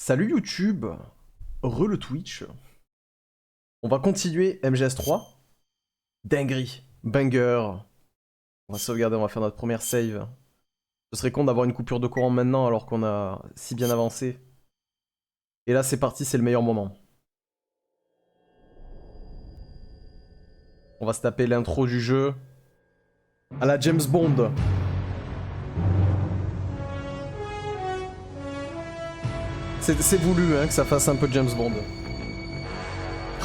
Salut YouTube, le Twitch. On va continuer MGS3. Dinguerie, banger. On va sauvegarder, on va faire notre première save. Ce serait con d'avoir une coupure de courant maintenant alors qu'on a si bien avancé. Et là c'est parti, c'est le meilleur moment. On va se taper l'intro du jeu. À la James Bond. C'est voulu hein, que ça fasse un peu James Bond.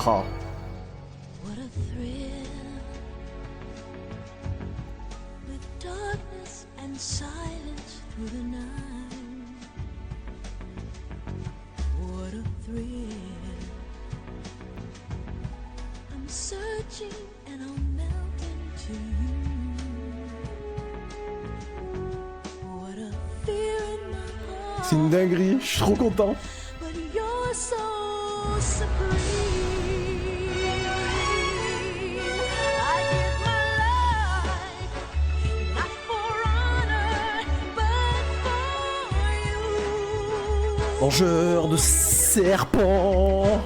Ah. C'est une dinguerie, je suis trop content. Mangeur de serpents.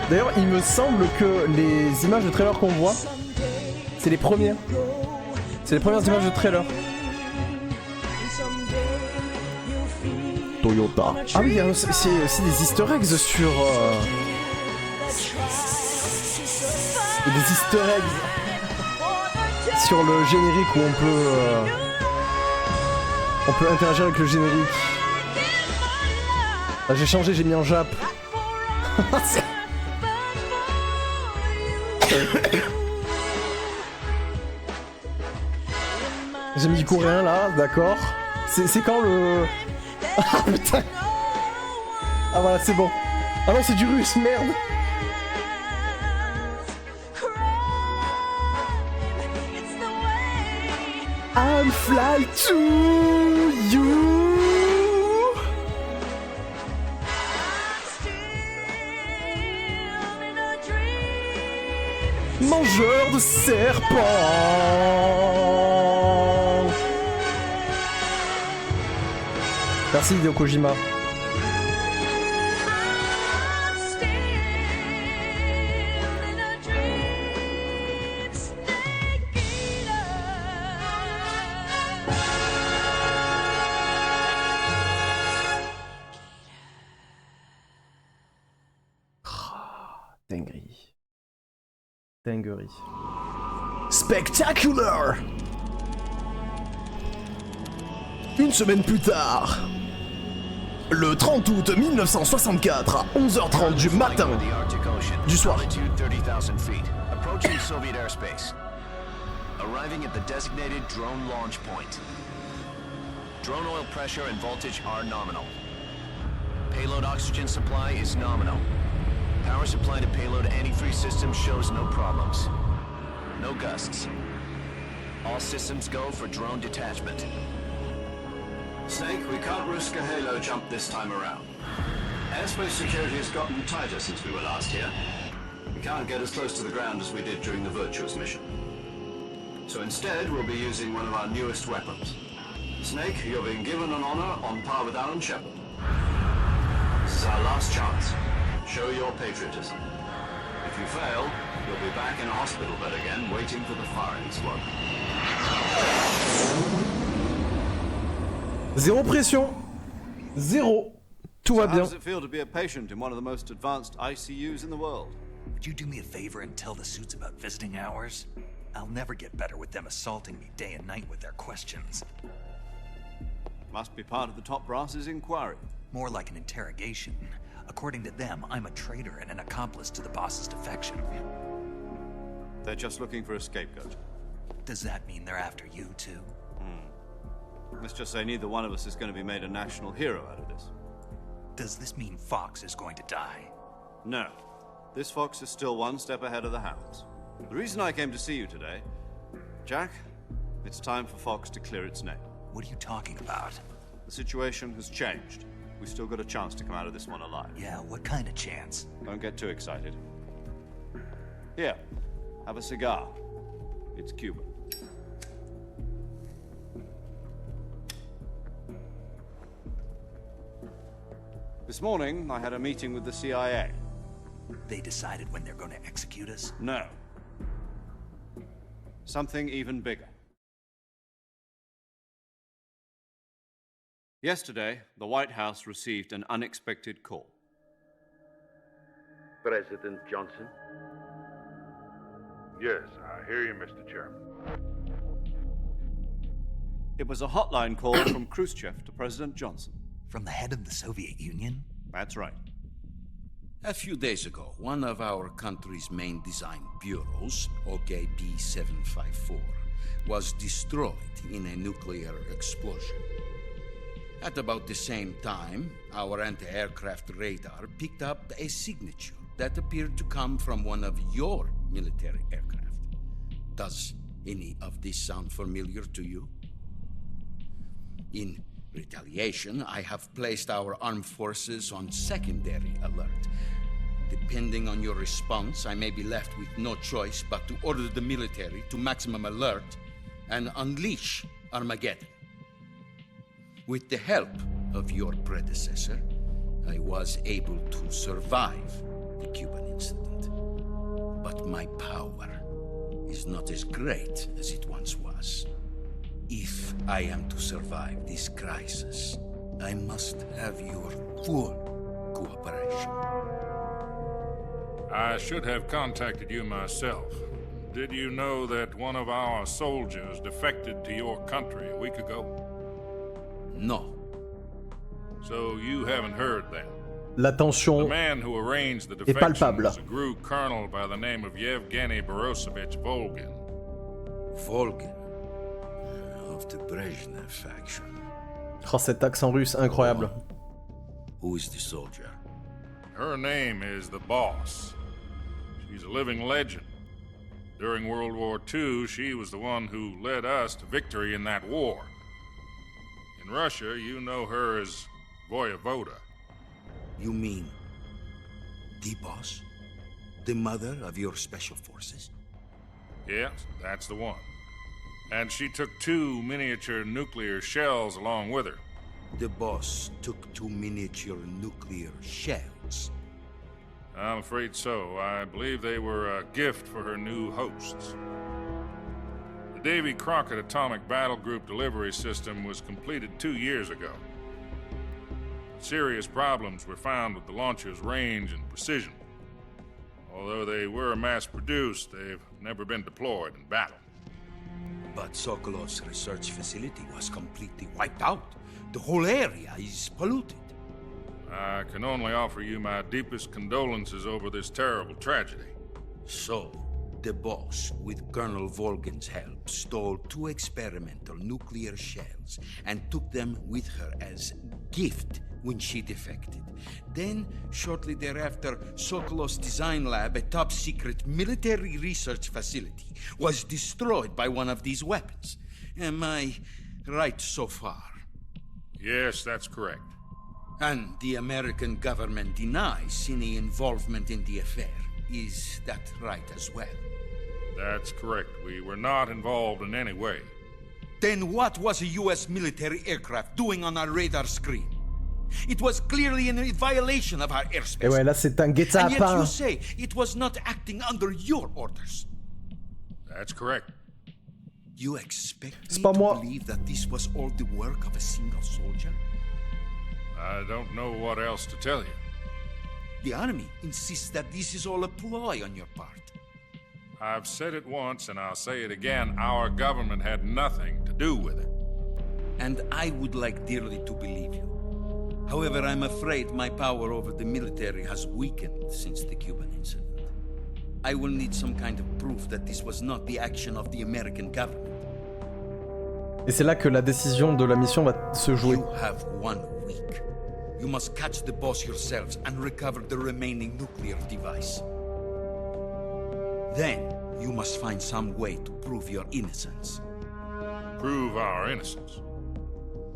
D'ailleurs, il me semble que les images de trailer qu'on voit, c'est les premières. C'est les premières images de trailer. Toyota. Ah oui, c'est aussi des easter eggs sur... Des easter eggs sur le générique où on peut interagir avec le générique. Ah, j'ai changé, j'ai mis en jap. J'ai mis du coréen là, d'accord. C'est quand le... Ah putain. Ah voilà, c'est bon. Ah non, c'est du russe, merde. I'll fly to you. Mangeur de serpents. Merci Hideo Kojima. Dinguerie. Dinguerie. Spectacular! Une semaine plus tard, le 30 août 1964 à 11h30 du matin, du soir. Arriving at the designated drone launch point. Drone oil pressure and voltage are nominal. Payload oxygen supply is nominal. Power supply to payload antifreeze system shows no problems. No gusts. All systems go for drone detachment. Snake, we can't risk a halo jump this time around. Airspace security has gotten tighter since we were last here. We can't get as close to the ground as we did during the Virtuous mission. So instead, we'll be using one of our newest weapons. Snake, you're being given an honor on par with Alan Shepard. This is our last chance. Show your patriotism. If you fail, you'll be back in a hospital bed again, waiting for the firing squad. Zéro pression. Zéro. Tout va bien. How does it feel to be a patient in one of the most advanced ICUs in the world? Would you do me a favor and tell the suits about visiting hours? I'll never get better with them assaulting me day and night with their questions. Must be part of the top brass's inquiry. More like an interrogation. According to them, I'm a traitor and an accomplice to the boss's defection. They're just looking for a scapegoat. Does that mean they're after you too? Let's just say neither one of us is going to be made a national hero out of this. Does this mean Fox is going to die? No. This fox is still one step ahead of the hounds. The reason I came to see you today, Jack, it's time for Fox to clear its name. What are you talking about? The situation has changed. We've still got a chance to come out of this one alive. Yeah, what kind of chance? Don't get too excited. Here, have a cigar. It's Cuban. This morning, I had a meeting with the CIA. They decided when they're going to execute us? No. Something even bigger. Yesterday, the White House received an unexpected call. President Johnson? Yes, I hear you, Mr. Chairman. It was a hotline call from Khrushchev to President Johnson. From the head of the Soviet Union? That's right. A few days ago, one of our country's main design bureaus, OKB 754, was destroyed in a nuclear explosion. At about the same time, our anti-aircraft radar picked up a signature that appeared to come from one of your military aircraft. Does any of this sound familiar to you? In retaliation, I have placed our armed forces on secondary alert. Depending on your response, I may be left with no choice but to order the military to maximum alert and unleash Armageddon. With the help of your predecessor, I was able to survive the Cuban incident. But my power is not as great as it once was. If I am to survive this crisis, I must have your full cooperation. I should have contacted you myself. Did you know that one of our soldiers defected to your country a week ago? No. So you haven't heard then? La The tension man who arranged the est defection palpable. was a GRU colonel by the name of Yevgeny Borosovich Volgin. Volgin. Of the Brezhnev faction. Oh, cet accent russe, incroyable. Who is the soldier? Her name is the Boss. She's a living legend. During World War II, she was the one who led us to victory in that war. In Russia, you know her as Voyevoda. You mean the boss? The mother of your special forces? Yes, that's the one. And she took 2 miniature nuclear shells along with her. The boss took 2 miniature nuclear shells. I'm afraid so. I believe they were a gift for her new hosts. The Davy Crockett Atomic Battle Group delivery system was completed 2 years ago. Serious problems were found with the launcher's range and precision. Although they were mass-produced, they've never been deployed in battle. But Sokolov's research facility was completely wiped out. The whole area is polluted. I can only offer you my deepest condolences over this terrible tragedy. So, the boss, with Colonel Volgin's help, stole 2 experimental nuclear shells and took them with her as gift when she defected. Then, shortly thereafter, Sokolov's design lab, a top-secret military research facility, was destroyed by one of these weapons. Am I right so far? Yes, that's correct. And the American government denies any involvement in the affair. Is that right as well? That's correct. We were not involved in any way. Then what was a U.S. military aircraft doing on our radar screen? It was clearly in violation of our airspace. Et ouais, là c'est un And yet guet-apens. you say it was not acting under your orders. That's correct. You expect C'est me pas to moi. believe that this was all the work of a single soldier? I don't know what else to tell you. The army insists that this is all a ploy on your part. I've said it once and I'll say it again. Our government had nothing to do with it. And I would like dearly to believe you. However, I'm afraid my power over the military has weakened since the Cuban incident. I will need some kind of proof that this was not the action of the American government. Et c'est là que la décision de la mission va se jouer. You have 1 week. You must catch the boss yourselves and recover the remaining nuclear device. Then, you must find some way to prove your innocence. Prove our innocence.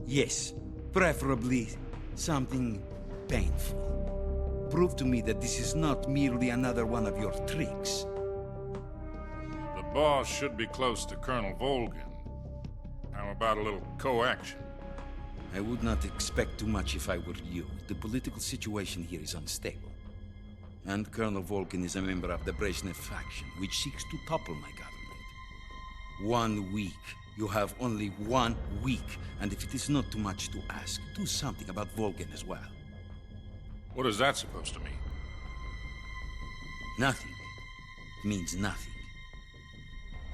Yes, preferably something painful. Prove to me that this is not merely another one of your tricks. The boss should be close to Colonel Volgin. How about a little co-action? I would not expect too much if I were you. The political situation here is unstable. And Colonel Volgin is a member of the Brezhnev faction, which seeks to topple my government. 1 week. You have only 1 week. And if it is not too much to ask, do something about Volgin as well. What is that supposed to mean? Nothing. It means nothing.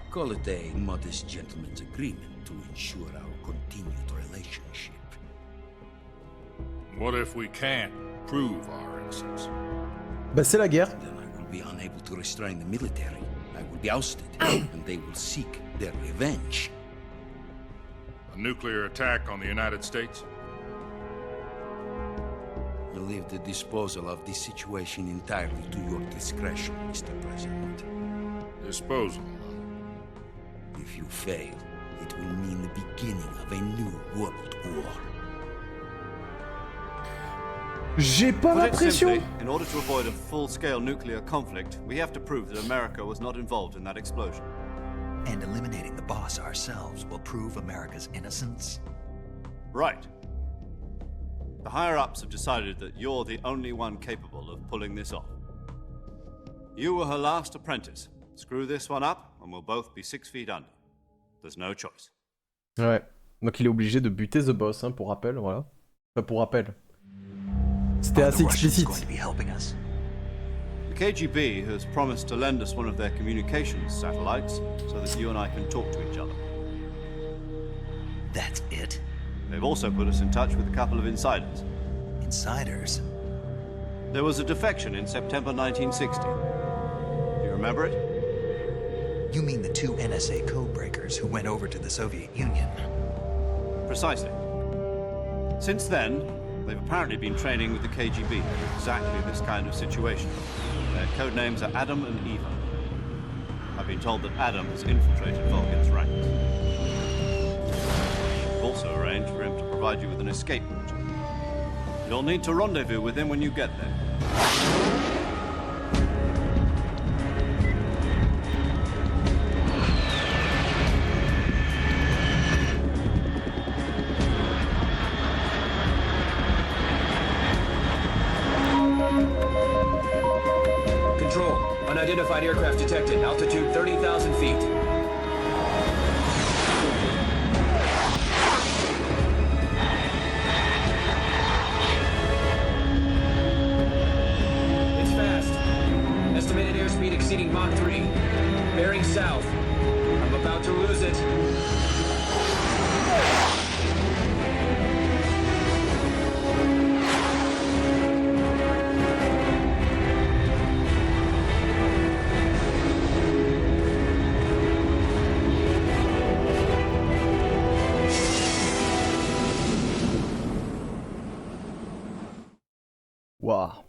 Call it a modest gentleman's agreement to ensure our continued relationship. What if we can't prove our innocence? Bah c'est la guerre. Then I will be unable to restrain the military. I will be ousted, and they will seek their revenge. A nuclear attack on the United States? I leave the disposal of this situation entirely to your discretion, Mr. President. Disposal. If you fail, it will mean the beginning of a new world war. J'ai pas Put it l'impression. simply, in order to avoid a full-scale nuclear conflict, we have to prove that America was not involved in that explosion. And eliminating the boss ourselves will prove America's innocence? Right. The higher-ups have decided that you're the only one capable of pulling this off. You were her last apprentice. Screw this one up, and we'll both be 6 feet under. There's no choice. Ouais. Donc il est obligé de buter The Boss, hein, pour rappel, voilà. Enfin, pour rappel. C'était assez explicite. Going to be helping us. The KGB has promised to lend us one of their communications satellites so that you and I can talk to each other. That's it? They've also put us in touch with a couple of insiders. Insiders? There was a defection in September 1960. Do you remember it? You mean the 2 NSA codebreakers who went over to the Soviet Union? Precisely. Since then, they've apparently been training with the KGB for exactly this kind of situation. Their code names are Adam and Eva. I've been told that Adam has infiltrated Volgin's ranks. We've also arranged for him to provide you with an escape route. You'll need to rendezvous with him when you get there. Control. Unidentified aircraft detected. Altitude 30,000 feet. It's fast. Estimated airspeed exceeding Mach 3. Bearing south. I'm about to lose it. Waouh.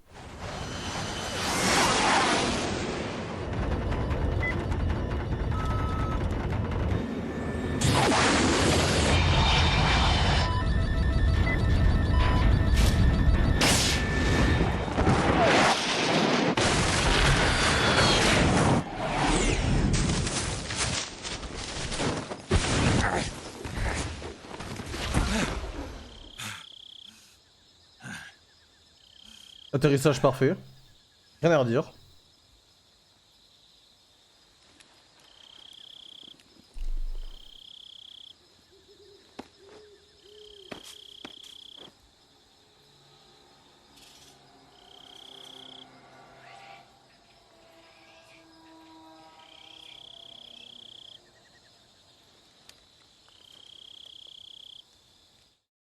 Atterrissage parfait. Rien à redire.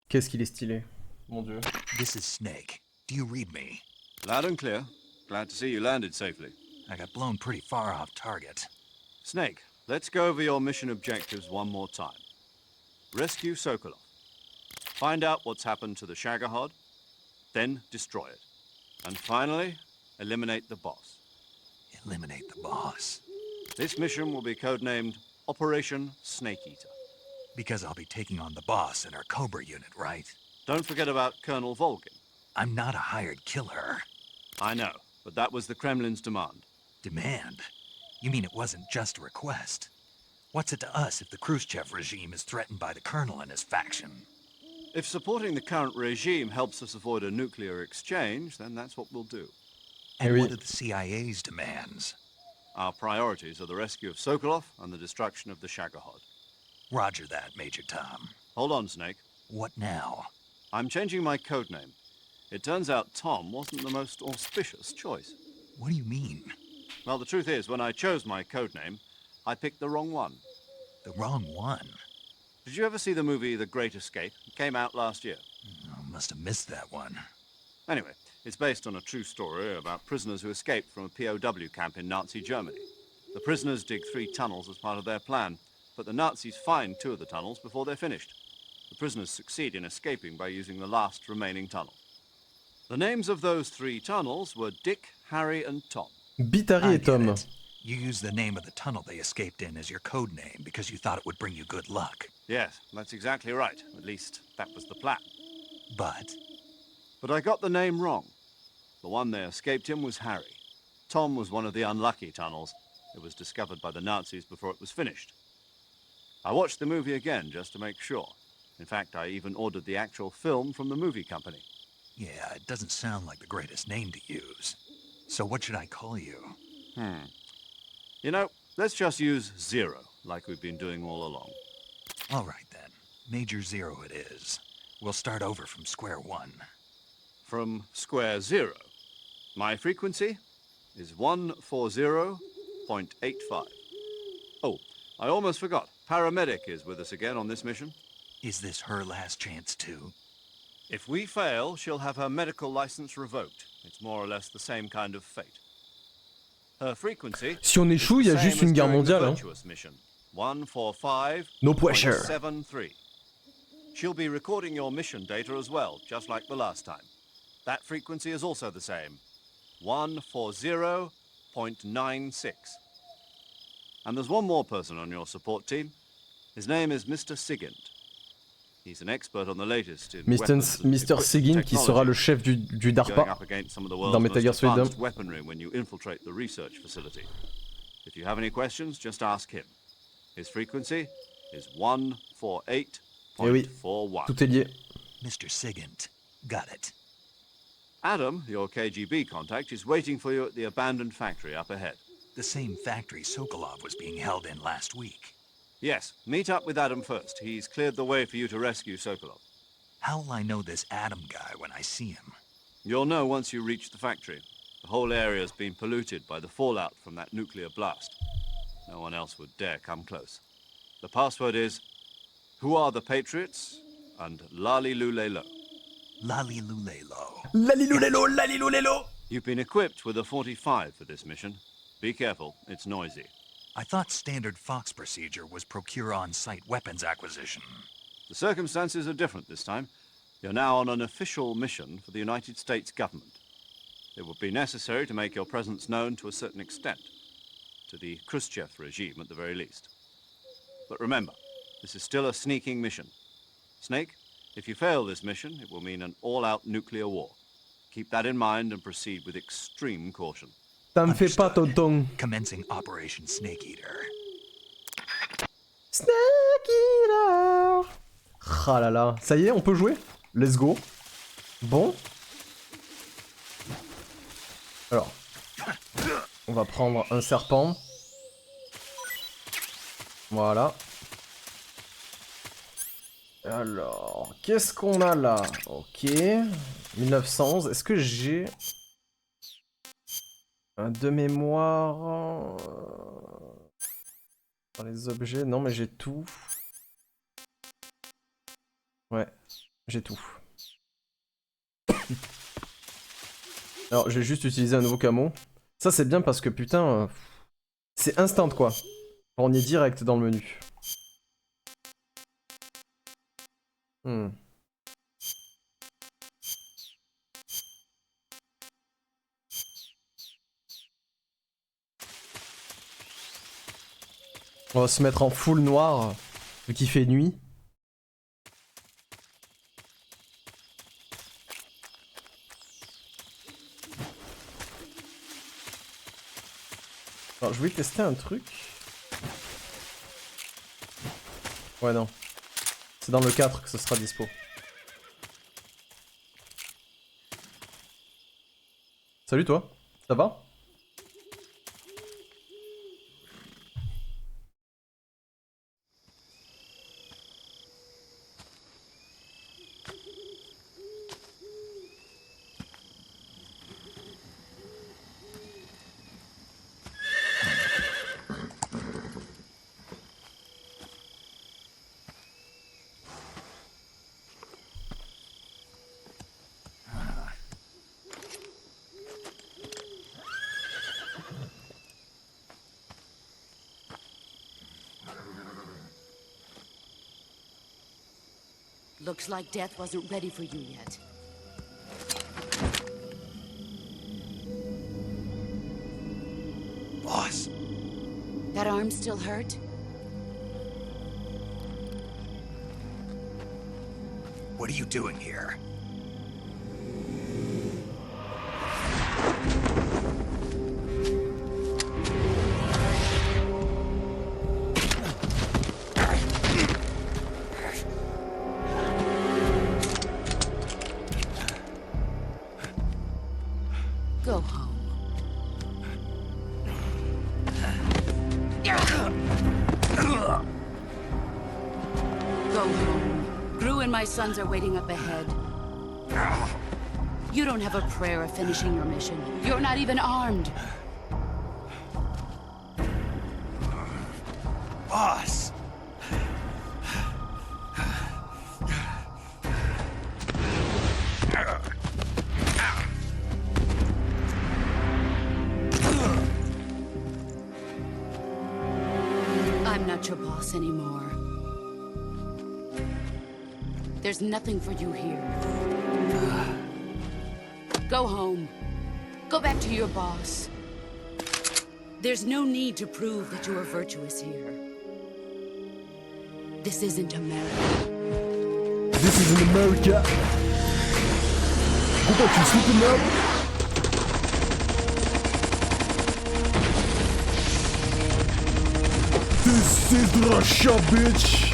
Qu'est-ce qu'il est stylé, mon dieu. This is Snake. Do you read me? Loud and clear. Glad to see you landed safely. I got blown pretty far off target. Snake, let's go over your mission objectives one more time. Rescue Sokolov. Find out what's happened to the Shagohod. Then destroy it. And finally, eliminate the boss. Eliminate the boss. This mission will be codenamed Operation Snake Eater. Because I'll be taking on the boss in our Cobra unit, right? Don't forget about Colonel Volgin. I'm not a hired killer. I know, but that was the Kremlin's demand. Demand? You mean it wasn't just a request? What's it to us if the Khrushchev regime is threatened by the Colonel and his faction? If supporting the current regime helps us avoid a nuclear exchange, then that's what we'll do. And what are the CIA's demands? Our priorities are the rescue of Sokolov and the destruction of the Shagohod. Roger that, Major Tom. Hold on, Snake. What now? I'm changing my codename. It turns out Tom wasn't the most auspicious choice. What do you mean? Well, the truth is, when I chose my codename, I picked the wrong one. The wrong one? Did you ever see the movie The Great Escape? It came out last year. Oh, must have missed that one. Anyway, it's based on a true story about prisoners who escaped from a POW camp in Nazi Germany. The prisoners dig 3 tunnels as part of their plan, but the Nazis find 2 of the tunnels before they're finished. The prisoners succeed in escaping by using the last remaining tunnel. The names of those 3 tunnels were Dick, Harry, and Tom. Bitari et Tom. You used the name of the tunnel they escaped in as your code name because you thought it would bring you good luck. Yes, that's exactly right. At least, that was the plan. But I got the name wrong. The one they escaped in was Harry. Tom was one of the unlucky tunnels. It was discovered by the Nazis before it was finished. I watched the movie again just to make sure. In fact, I even ordered the actual film from the movie company. yeah, it doesn't sound like the greatest name to use. So what should I call you? You know, let's just use Zero, like we've been doing all along. All right then. Major Zero it is. We'll start over from square one. From square 0. My frequency is 140.85. Oh, I almost forgot. Paramedic is with us again on this mission. Is this her last chance too? If we fail, she'll have her medical license revoked. It's more or less the same kind of fate. Her frequency Si on échoue, il y a juste une guerre mondiale. Hein. Mission 145.73. No pressure. She'll be recording your mission data as well, just like the last time. That frequency is also the same. 140.96. And there's one more person on your support team. His name is Mr. Sigint. He's an expert on the latest in Mr. Sigint qui sera le chef du DARPA dans Metal Gear Solid. Weaponry when you infiltrate the research facility. If you have any questions, just ask him. His frequency is 148.41. Eh oui, tout est lié. Mr. Sigint. Got it. Adam, your KGB contact, is waiting for you at the abandoned factory up ahead. The same factory Sokolov was being held in last week. Yes, meet up with Adam first. He's cleared the way for you to rescue Sokolov. How will I know this Adam guy when I see him? You'll know once you reach the factory. The whole area's been polluted by the fallout from that nuclear blast. No one else would dare come close. The password is, "Who are the Patriots?" and Lali Lulelo. Lali Lulelo. Lalilulelo, lalilulelo. You've been equipped with a 45 for this mission. Be careful, it's noisy. I thought standard Fox procedure was procure on-site weapons acquisition. The circumstances are different this time. You're now on an official mission for the United States government. It would be necessary to make your presence known to a certain extent. To the Khrushchev regime, at the very least. But remember, this is still a sneaking mission. Snake, if you fail this mission, it will mean an all-out nuclear war. Keep that in mind and proceed with extreme caution. Ça me fait pas tonton. Commencing Operation Snake Eater. Snake Eater. Ah là là. Ça y est, on peut jouer? Let's go. Bon. Alors. On va prendre un serpent. Voilà. Alors, qu'est-ce qu'on a là? Ok. 1911. Est-ce que j'ai... de mémoire... Dans les objets... Non, mais j'ai tout. Ouais, j'ai tout. Alors, je vais juste utiliser un nouveau camo. Ça, c'est bien parce que, putain... c'est instant, quoi. On est direct dans le menu. On va se mettre en full noir, vu qu'il fait nuit. Alors, je voulais tester un truc. Ouais, non. C'est dans le 4 que ce sera dispo. Salut toi, ça va? Looks like death wasn't ready for you yet. Boss. That arm still hurt? What are you doing here? Go home. Go home. Gru and my sons are waiting up ahead. You don't have a prayer of finishing your mission. You're not even armed. Boss! I'm not your boss anymore. There's nothing for you here. Go home. Go back to your boss. There's no need to prove that you are virtuous here. This isn't America. This is in America. Pourquoi tu sleeping now? This is Russia, bitch.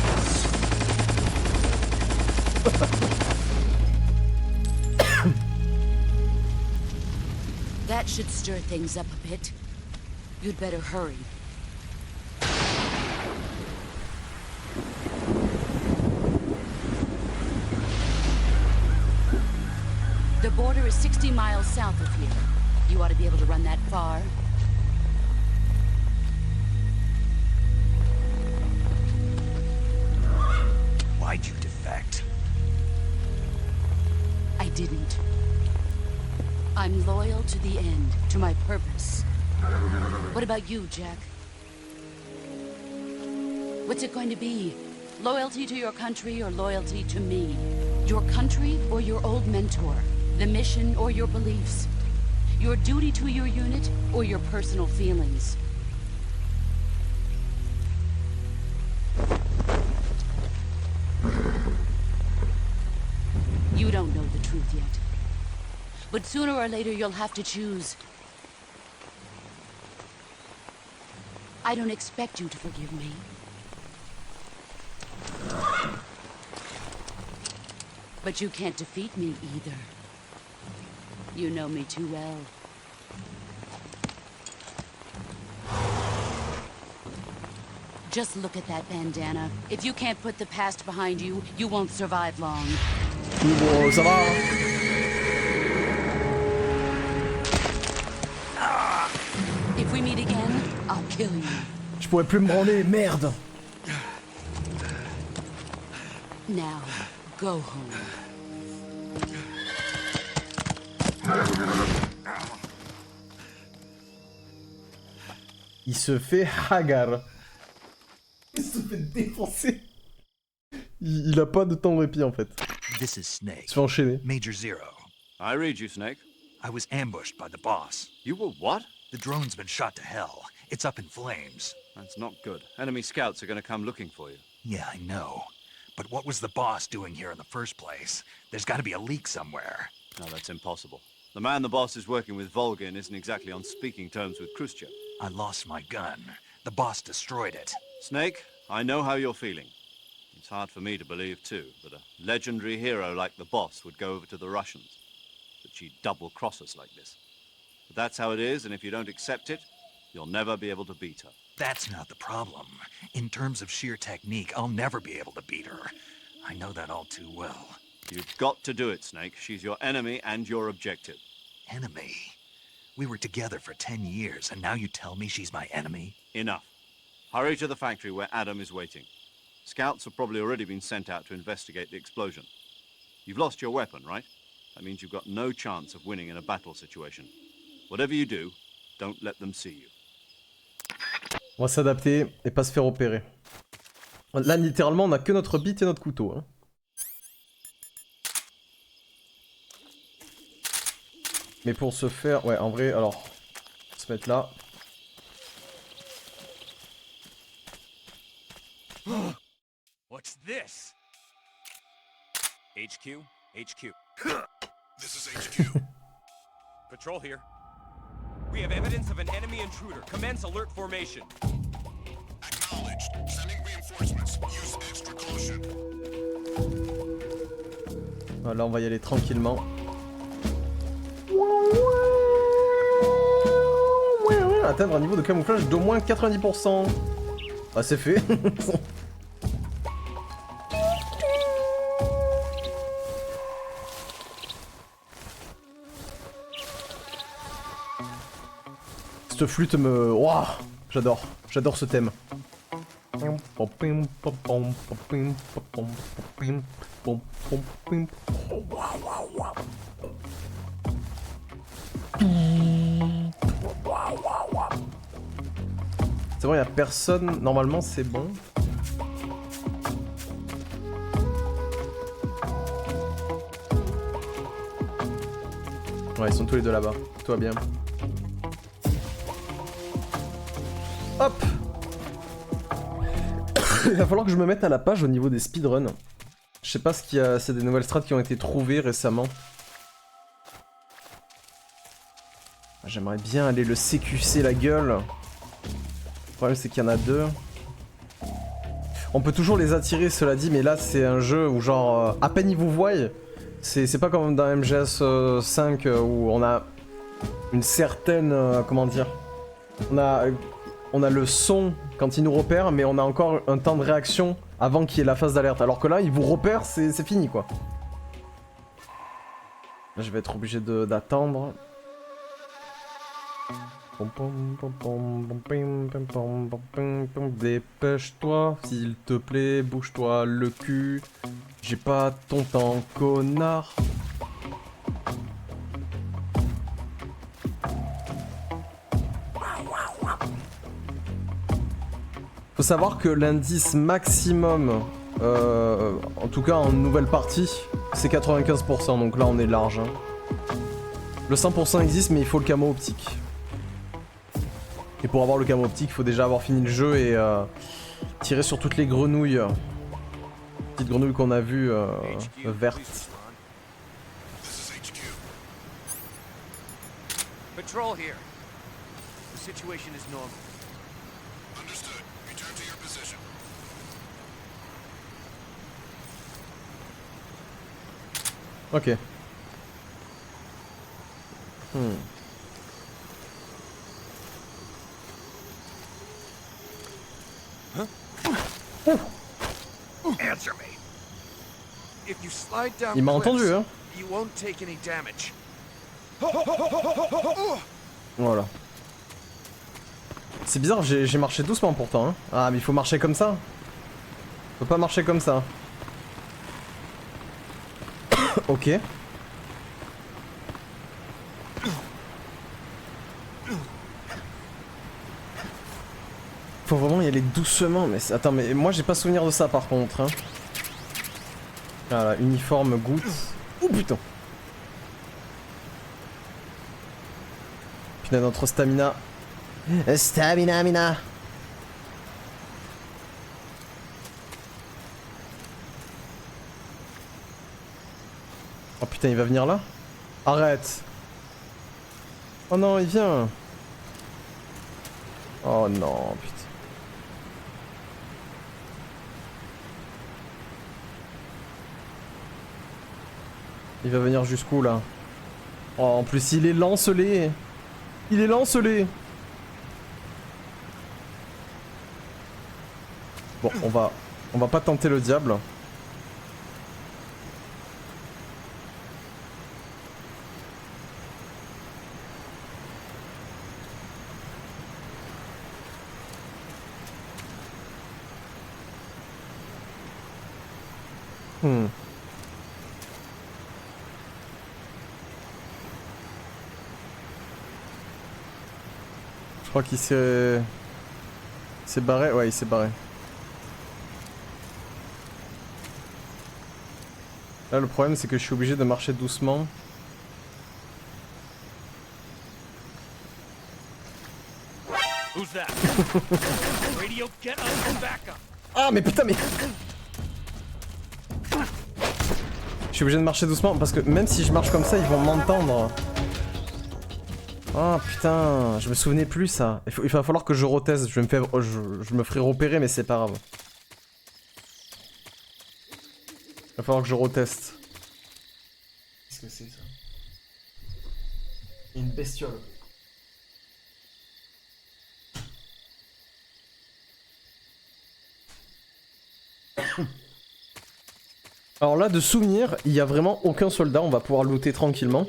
That should stir things up a bit. You'd better hurry. The border is 60 miles south of here. You ought to be able to run that far. Why'd you defect? I didn't. I'm loyal to the end, to my purpose. What about you, Jack? What's it going to be? Loyalty to your country or loyalty to me? Your country or your old mentor? The mission or your beliefs? Your duty to your unit or your personal feelings? You don't know the truth yet. But sooner or later you'll have to choose. I don't expect you to forgive me. But you can't defeat me either. You know me too well. Just look at that bandana. If you can't put the past behind you, you won't survive long. Bon, ça va. If we meet again, I'll kill you. Je pourrais plus me branler, merde. Now, go home. Il se fait hagar. Il se fait défoncer. Il a pas de temps de répit en fait. This is Snake. Il se fait enchaîner. Major Zero. I read you, Snake. I was ambushed by the boss. You were what? The drone's been shot to hell. It's up in flames. That's not good. Enemy scouts are going to come looking for you. Yeah, I know. But what was the boss doing here in the first place? There's got to be a leak somewhere. No, that's impossible. The man the boss is working with, Volgin, isn't exactly on speaking terms with Khrushchev. I lost my gun. The boss destroyed it. Snake, I know how you're feeling. It's hard for me to believe, too, that a legendary hero like the boss would go over to the Russians. That she'd double-cross us like this. But that's how it is, and if you don't accept it, you'll never be able to beat her. That's not the problem. In terms of sheer technique, I'll never be able to beat her. I know that all too well. You've got to do it, Snake. She's your enemy and your objective. Enemy? We were together for 10 years, and now you tell me she's my enemy? Enough. Hurry to the factory where Adam is waiting. Scouts have probably already been sent out to investigate the explosion. You've lost your weapon, right? That means you've got no chance of winning in a battle situation. Whatever you do, don't let them see you. On va s'adapter et pas se faire opérer. Là, littéralement, on a que notre bite et notre couteau. Hein. Mais pour se faire... Ouais, en vrai, alors... Se mettre là. What's this? HQ? HQ. This is HQ. Patrol here. We have evidence of an enemy intruder. Commence alert formation. Acknowledged. Sending reinforcements. Use extra caution. Voilà, on va y aller tranquillement. Atteindre un niveau de camouflage d'au moins 90%. Ah, c'est fait. Cette flûte me... Waouh, j'adore. J'adore ce thème. C'est bon, il n'y a personne. Normalement, c'est bon. Ouais, ils sont tous les deux là-bas. Tout va bien. Hop. Il va falloir que je me mette à la page au niveau des speedruns. Je sais pas ce qu'il y a... C'est des nouvelles strats qui ont été trouvées récemment. J'aimerais bien aller le CQC la gueule. Le problème c'est qu'il y en a deux. On peut toujours les attirer cela dit, mais là c'est un jeu où genre à peine ils vous voient. C'est pas comme dans MGS 5 où on a une certaine... comment dire, on a le son quand ils nous repèrent, mais on a encore un temps de réaction avant qu'il y ait la phase d'alerte. Alors que là, ils vous repèrent, c'est fini quoi. Là, je vais être obligé d'attendre. Dépêche-toi, s'il te plaît, bouge-toi le cul. J'ai pas ton temps, connard. Faut savoir que l'indice maximum, en tout cas en nouvelle partie, c'est 95%, donc là on est large. Hein. Le 100% existe, mais il faut le camo optique. Et pour avoir le camo optique, il faut déjà avoir fini le jeu et tirer sur toutes les grenouilles. Petites grenouilles qu'on a vues vertes. Patrol here. The situation is normal. Understood. Return to your position. Ok. Answer me. If you slide down Il m'a entendu, cliffs, hein. you won't take any damage. Voilà. C'est bizarre, j'ai marché doucement pourtant. Hein. Ah, mais il faut marcher comme ça. Faut pas marcher comme ça. Ok. Faut vraiment y aller doucement, mais attends, mais moi j'ai pas souvenir de ça par contre. Hein. Voilà, uniforme, goutte. Oh putain. putain, notre stamina. Stamina, mina. Oh putain, il va venir là? Arrête. Oh non, il vient. Oh non, putain. Il va venir jusqu'où là? Oh, en plus il est lancelé. Il est lancelé. Bon, on va pas tenter le diable. Je crois qu'il s'est barré. Ouais, il s'est barré. Là, le problème, c'est que je suis obligé de marcher doucement. Ah, mais putain, mais... Je suis obligé de marcher doucement parce que même si je marche comme ça, ils vont m'entendre. Ah putain, je me souvenais plus ça. Il va falloir que je reteste. Je me ferai repérer, mais c'est pas grave. Il va falloir que je reteste. Qu'est-ce que c'est ça? Une bestiole. Alors là, de souvenir, il y a vraiment aucun soldat. On va pouvoir looter tranquillement.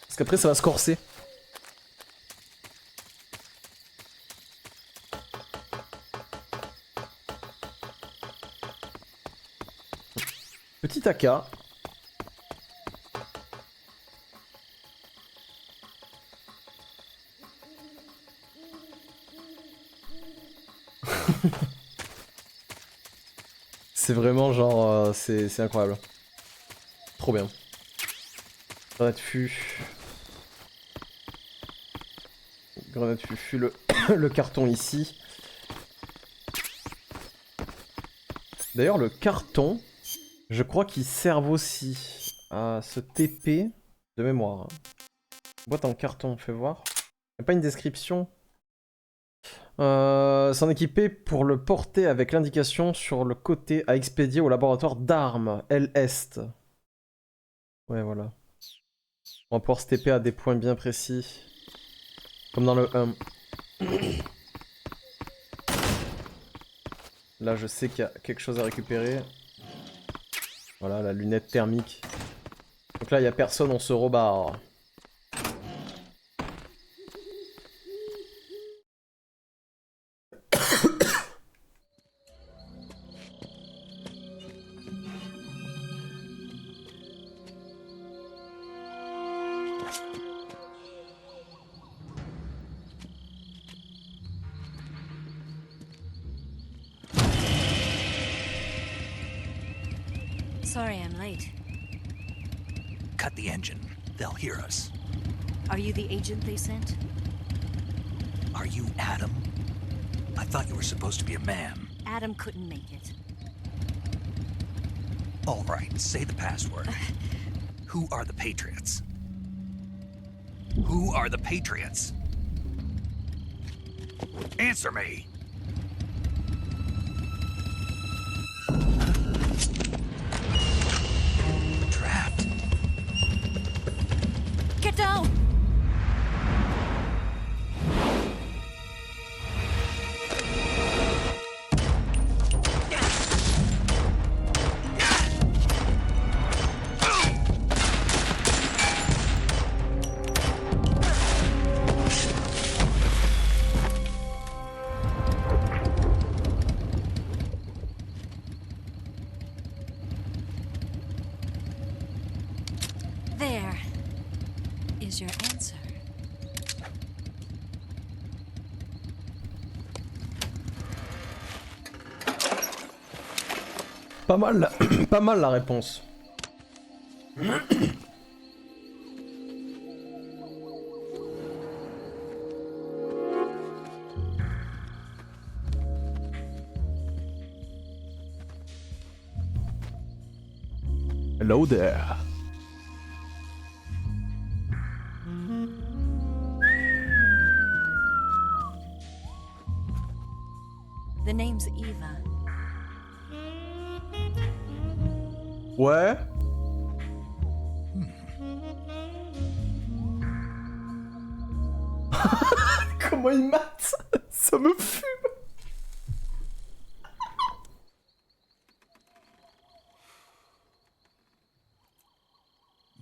Parce qu'après, ça va se corser. Petit AK. C'est vraiment genre... c'est incroyable. Trop bien. Grenade fût. Grenade fût, le carton ici. D'ailleurs, le carton, je crois qu'il sert aussi à se TP de mémoire. Boîte en carton, fais voir. Il n'y a pas une description. S'en équiper pour le porter avec l'indication sur le côté à expédier au laboratoire d'armes, L-Est. Ouais, voilà. On va pouvoir se TP à des points bien précis. Comme dans le 1. Là, je sais qu'il y a quelque chose à récupérer. Voilà, la lunette thermique. Donc là, il n'y a personne, on se rebarre. Sorry I'm late. Cut the engine. They'll hear us. Are you the agent they sent? Are you Adam? I thought you were supposed to be a man. Adam couldn't make it. All right, say the password. Who are the Patriots? Who are the Patriots? Answer me! Trapped. Get down! There is your answer. Pas mal, pas mal la réponse. Hello there. The name's Eva. Ouais. Comment il mate? Ça me fume.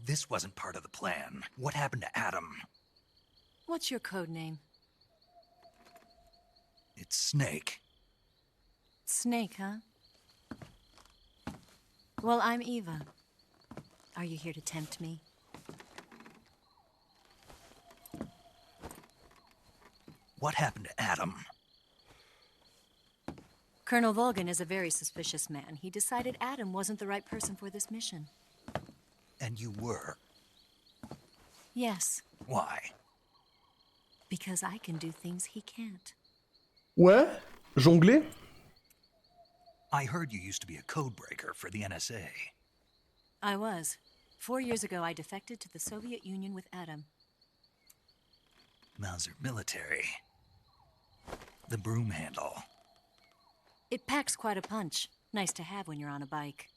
This wasn't part of the plan. What happened to Adam? What's your code name? It's Snake. Snake, huh? Well, I'm Eva. Are you here to tempt me? What happened to Adam? Colonel Volgan is a very suspicious man. He decided Adam wasn't the right person for this mission. And you were. Yes, Why? because I can do things he can't. Ouais. Jongler. I heard you used to be a codebreaker for the NSA. I was. 4 years ago, I defected to the Soviet Union with Adam. Mauser military. The broom handle. It packs quite a punch. Nice to have when you're on a bike.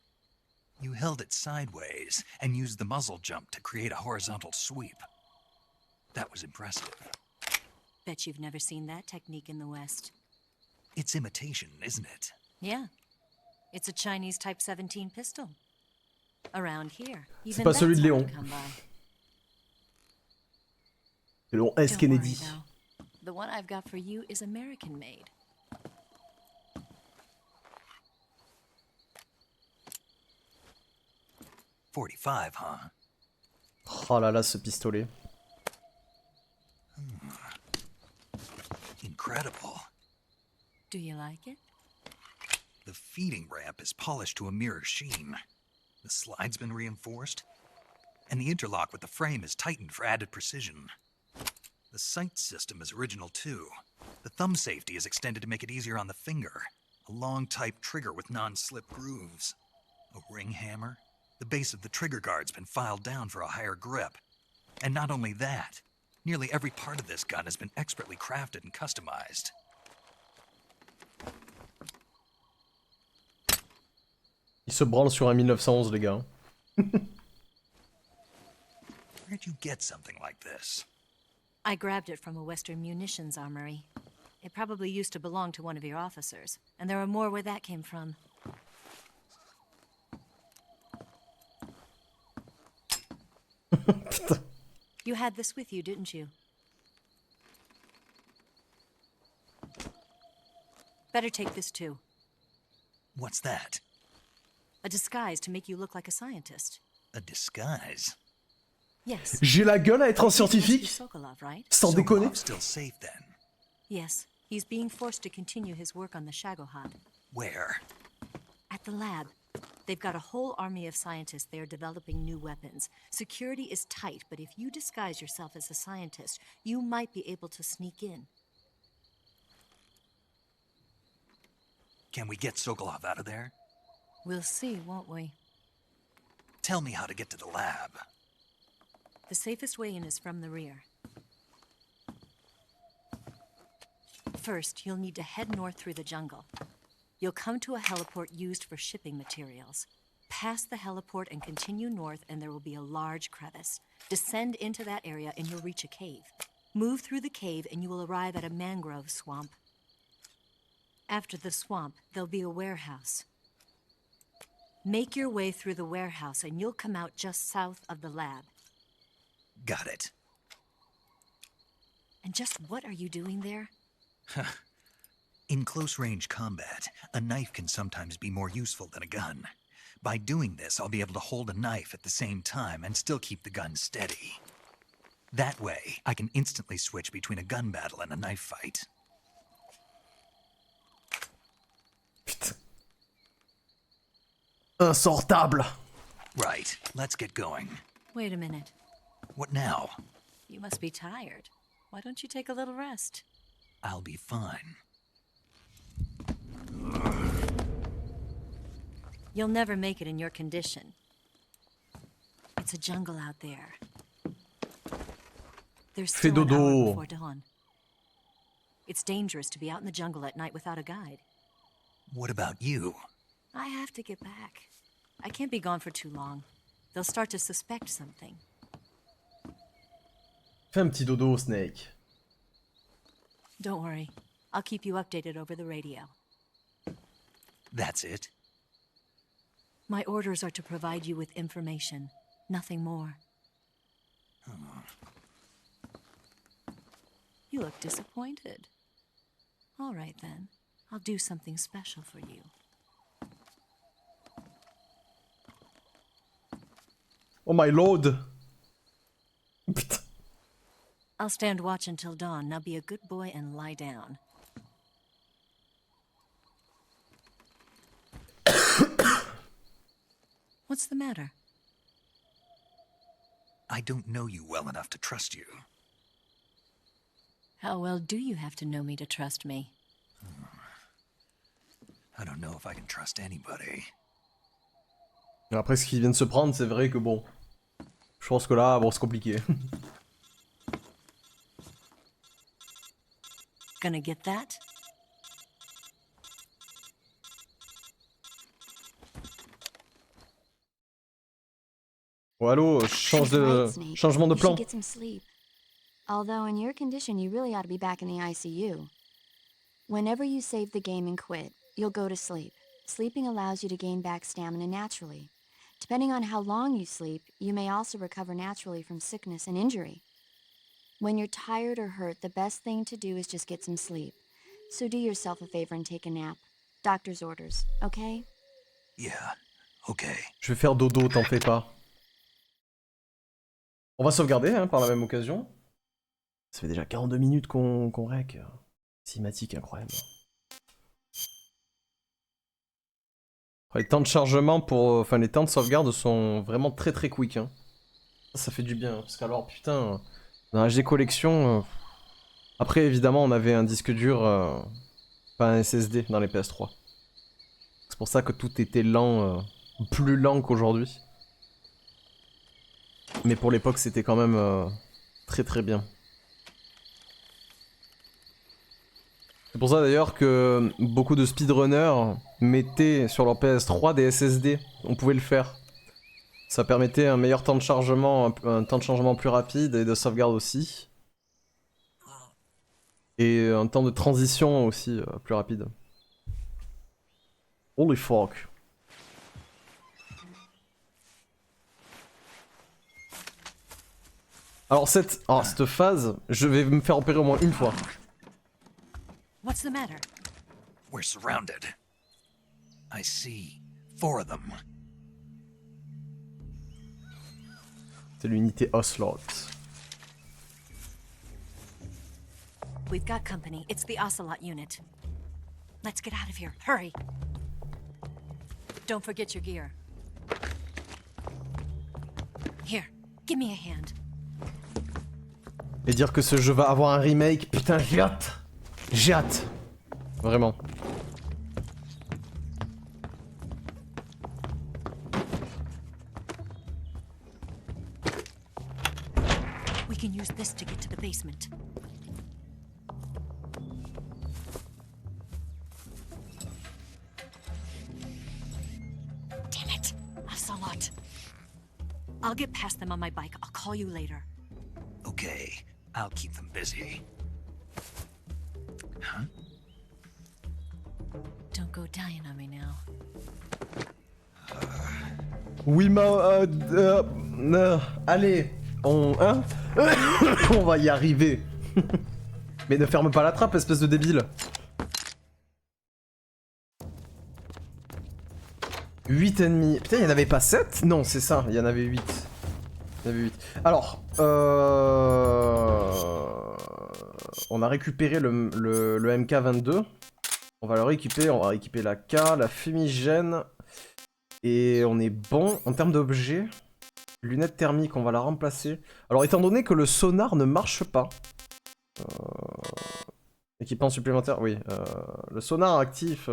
You held it sideways and used the muzzle jump to create a horizontal sweep. That was impressive. Bet you've never seen that technique in the West. It's imitation, isn't it? Yeah. It's a Chinese Type 17 pistol. Around here, even pas celui that's de hard Léon. to come by. Léon S. Don't Kennedy. worry, though. The one I've got for you is American-made. .45, huh? Oh là là, ce pistolet. Incredible. Do you like it? The feeding ramp is polished to a mirror sheen. The slide's been reinforced, and the interlock with the frame is tightened for added precision. The sight system is original too. The thumb safety is extended to make it easier on the finger. A long type trigger with non-slip grooves. A ring hammer. The base of the trigger guard's been filed down for a higher grip. And not only that, nearly every part of this gun has been expertly crafted and customized. Il se branle sur un 1911, les gars. Where'd you get something like this? I grabbed it from a Western munitions armory. It probably used to belong to one of your officers, and there are more where that came from. You had this with you, didn't you? Better take this too. What's that? A disguise to make you look like a scientist. A disguise? Yes. J'ai la gueule à être un Must be scientifique? Sokolov, right? Sans déconner. Sokolov's still safe then. Yes. He's being forced to continue his work on the Shagohod. Where? At the lab. They've got a whole army of scientists there developing new weapons. Security is tight, but if you disguise yourself as a scientist, you might be able to sneak in. Can we get Sokolov out of there? We'll see, won't we? Tell me how to get to the lab. The safest way in is from the rear. First, you'll need to head north through the jungle. You'll come to a heliport used for shipping materials. Pass the heliport and continue north, and there will be a large crevice. Descend into that area, and you'll reach a cave. Move through the cave, and you will arrive at a mangrove swamp. After the swamp, there'll be a warehouse. Make your way through the warehouse, and you'll come out just south of the lab. Got it. And just what are you doing there? In close-range combat, a knife can sometimes be more useful than a gun. By doing this, I'll be able to hold a knife at the same time and still keep the gun steady. That way, I can instantly switch between a gun battle and a knife fight. Putain. Insortable. Right, let's get going. Wait a minute. What now? You must be tired. Why don't you take a little rest? I'll be fine. You'll never make it in your condition. It's a jungle out there. There's Fais still an hour dodo. before dawn. It's dangerous to be out in the jungle at night without a guide. What about you? I have to get back. I can't be gone for too long. They'll start to suspect something. Fais un petit dodo, Snake. Don't worry. I'll keep you updated over the radio. That's it? My orders are to provide you with information. Nothing more. You look disappointed. All right then. I'll do something special for you. Oh my lord. Putain. I'll stand watch until dawn. Now be a good boy and lie down. What's the matter? I don't know you well enough to trust you. How well do you have to know me to trust me? I don't know if I can trust anybody. Après ce qu'il vient de se prendre, c'est vrai que bon. Je pense que là, bon, c'est compliqué. Gonna get that? Oh allô, changement de plan. You should get some sleep. Although in your condition, you really ought to be back in the ICU. Whenever you save the game and quit, you'll go to sleep. Sleeping allows you to gain back stamina naturally. Depending on how long you sleep, you may also recover naturally from sickness and injury. When you're tired or hurt, the best thing to do is just get some sleep. So do yourself a favor and take a nap. Doctor's orders, okay? Yeah, okay. Je vais faire dodo, t'en fais pas. On va sauvegarder hein, par la même occasion. Ça fait déjà 42 minutes qu'on rec. Cinématique incroyable. Les temps de chargement pour... Enfin, les temps de sauvegarde sont vraiment très très quick. Hein. Ça fait du bien. Parce qu'alors, putain, dans HD Collection... Après, évidemment, on avait un disque dur... Pas un SSD dans les PS3. C'est pour ça que tout était lent... plus lent qu'aujourd'hui. Mais pour l'époque, c'était quand même très très bien. C'est pour ça d'ailleurs que beaucoup de speedrunners mettaient sur leur PS3 des SSD. On pouvait le faire. Ça permettait un meilleur temps de chargement, un temps de chargement plus rapide et de sauvegarde aussi. Et un temps de transition aussi plus rapide. Holy fuck. Alors cette phase, je vais me faire opérer au moins une fois. What's the matter? We're surrounded. I see 4 of them. C'est l'unité Ocelot. We've got company. It's the Ocelot unit. Let's get out of here. Hurry. Don't forget your gear. Here, give me a hand. Et dire que ce jeu va avoir un remake, putain, j'ai hâte. J'ai hâte. Vraiment. We can use this to get to the basement. Damn it, Ocelot. I'll get past them on my bike. I'll call you later. Okay, I'll keep them busy. Huh? Don't go dying on me now. Oui, allez, on va y arriver. Mais ne ferme pas la trappe, espèce de débile. 8 ennemis. Putain, il y en avait pas 7? Non, c'est ça, il y en avait 8. Il y en avait 8. Alors, on a récupéré le MK22. On va le rééquiper, on va rééquiper la K, la fumigène. Et on est bon en termes d'objets. Lunettes thermiques, on va la remplacer. Alors, étant donné que le sonar ne marche pas. Équipement supplémentaire, oui. Le sonar actif,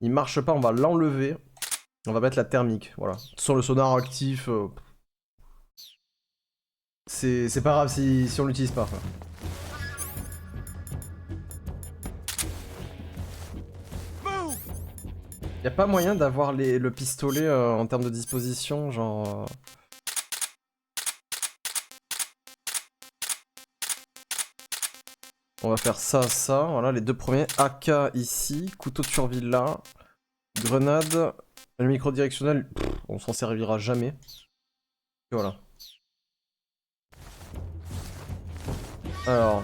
il marche pas, on va l'enlever. On va mettre la thermique, voilà. Sur le sonar actif, c'est pas grave si on l'utilise pas. Quoi. Y a pas moyen d'avoir le pistolet en termes de disposition, genre... On va faire ça, voilà, les deux premiers. AK ici, couteau de survie là, grenade, le micro directionnel, on s'en servira jamais. Et voilà. Alors...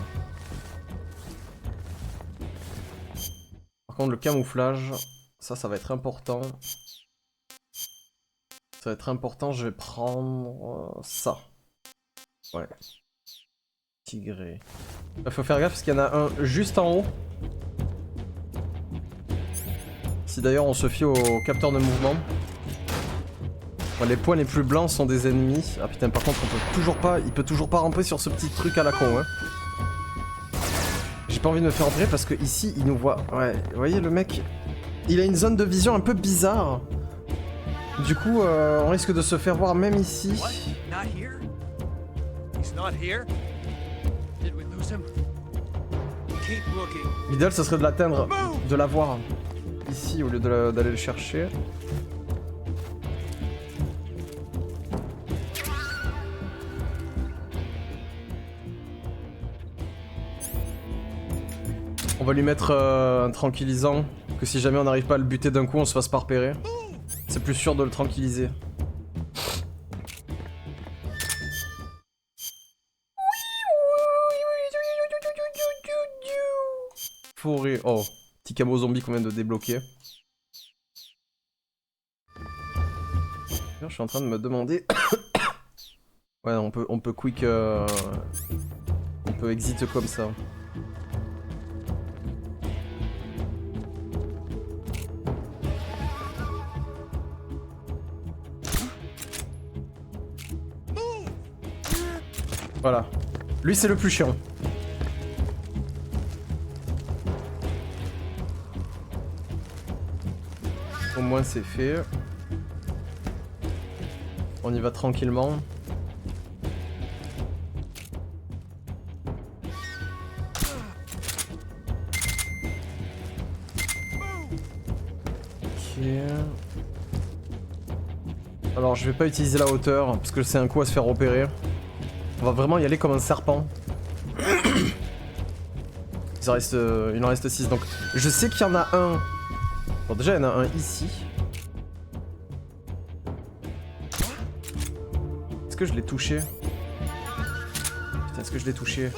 Par contre le camouflage... Ça va être important. Ça va être important, je vais prendre ça. Ouais. Tigré. Il faut faire gaffe parce qu'il y en a un juste en haut. Si d'ailleurs on se fie au capteur de mouvement. Bon, les points les plus blancs sont des ennemis. Ah putain, par contre on peut toujours pas, il peut toujours pas ramper sur ce petit truc à la con. Hein. J'ai pas envie de me faire entrer parce que ici il nous voit. Ouais, vous voyez le mec. Il a une zone de vision un peu bizarre. Du coup, on risque de se faire voir même ici. L'idéal, ce serait de l'atteindre, de l'avoir ici au lieu d'aller le chercher. On va lui mettre un tranquillisant. Que si jamais on n'arrive pas à le buter d'un coup, on se fasse pas repérer. C'est plus sûr de le tranquilliser. Forêt. Oh, petit camo zombie qu'on vient de débloquer. Je suis en train de me demander. Ouais, on peut quick. On peut exit comme ça. Voilà. Lui, c'est le plus chiant. Au moins, c'est fait. On y va tranquillement. Ok. Alors, je vais pas utiliser la hauteur, parce que c'est un coup à se faire repérer. On va vraiment y aller comme un serpent. Il en reste 6, donc je sais qu'il y en a un. Bon, déjà, il y en a un ici. Est-ce que je l'ai touché? Putain, est-ce que je l'ai touché?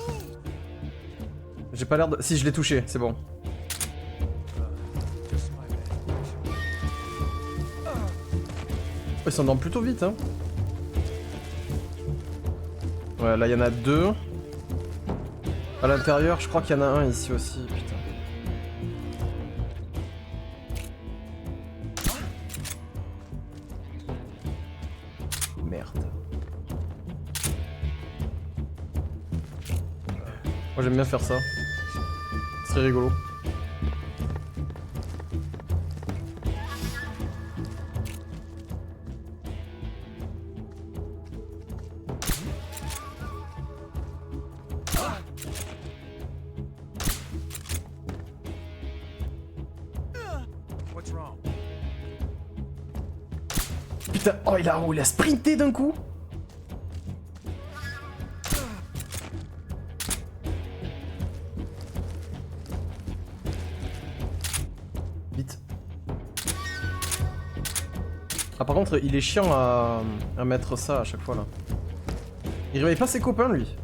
J'ai pas l'air de... Si, je l'ai touché, c'est bon. Ils s'endorment plutôt vite, hein. Ouais, là il y en a 2. À l'intérieur, je crois qu'il y en a un ici aussi, putain. Merde. Moi j'aime bien faire ça. C'est très rigolo. Putain, oh il a sprinté d'un coup. Vite. Ah par contre il est chiant à mettre ça à chaque fois là. Il réveille pas ses copains lui.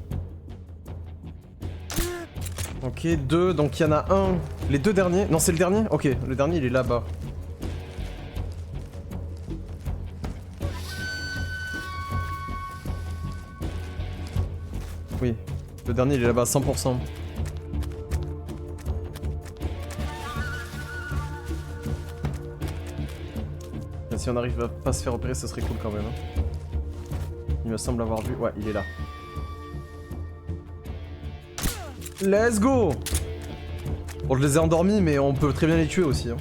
Ok, 2, donc il y en a un. Les 2 derniers. Non c'est le dernier. Ok, le dernier il est là-bas. Oui, le dernier il est là-bas, 100%. Et si on arrive à pas se faire repérer, ce serait cool quand même. Hein. Il me semble avoir vu. Ouais, il est là. Let's go! Bon, je les ai endormis, mais on peut très bien les tuer aussi. Hein.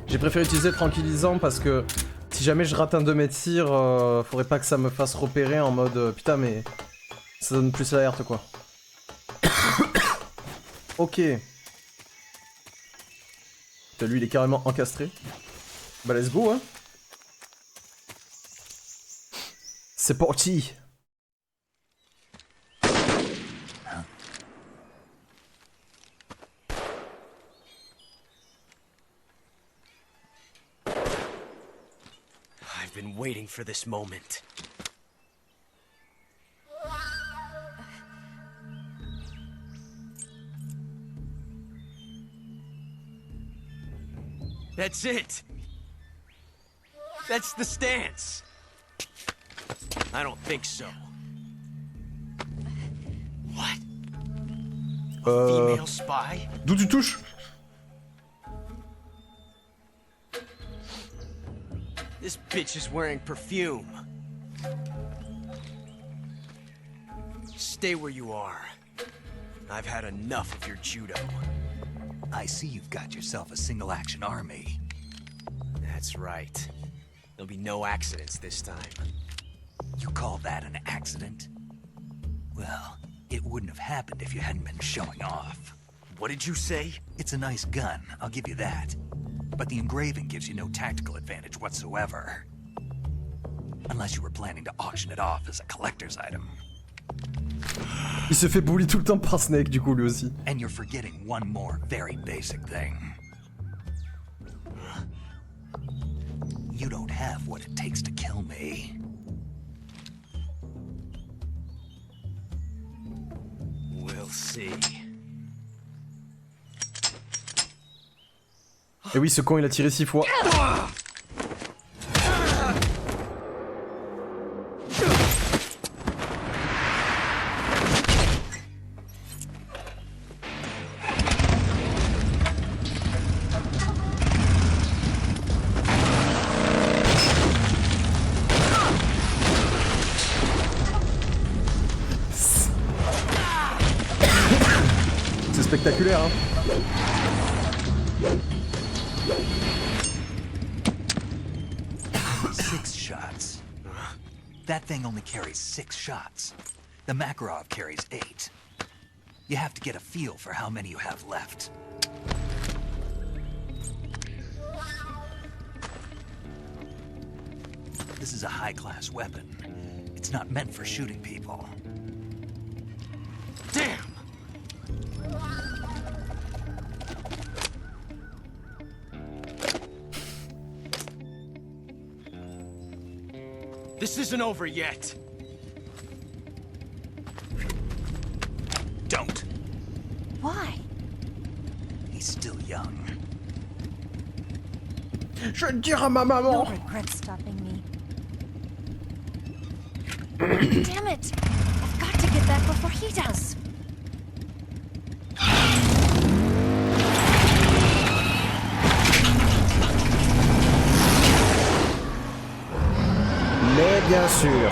J'ai préféré utiliser le tranquillisant parce que si jamais je rate un de mes tirs, faudrait pas que ça me fasse repérer en mode putain mais ça donne plus l'alerte quoi. Ok. Putain, lui il est carrément encastré. Bah let's go hein. C'est parti. I've been waiting for this moment. That's it. That's the stance. I don't think so. What? A female spy? D'où tu touches? This bitch is wearing perfume. Stay where you are. I've had enough of your judo. I see you've got yourself a single-action army. That's right. There'll be no accidents this time. You call that an accident? Well, it wouldn't have happened if you hadn't been showing off. What did you say? It's a nice gun, I'll give you that. But the engraving gives you no tactical advantage whatsoever. Unless you were planning to auction it off as a collector's item. Il se fait bully tout le temps par Snake du coup lui aussi. And you're forgetting one more very basic thing. You don't have what it takes to kill me. We'll see. Et oui, ce con il a tiré 6 fois. C'est spectaculaire hein. That thing only carries 6 shots. The Makarov carries 8. You have to get a feel for how many you have left. This is a high-class weapon. It's not meant for shooting people. Damn! This isn't over yet. Don't. Why? He's still young. Je vais le dire à ma maman. No regrets stopping me. Damn it! I've got to get back before he does. Mais bien sûr.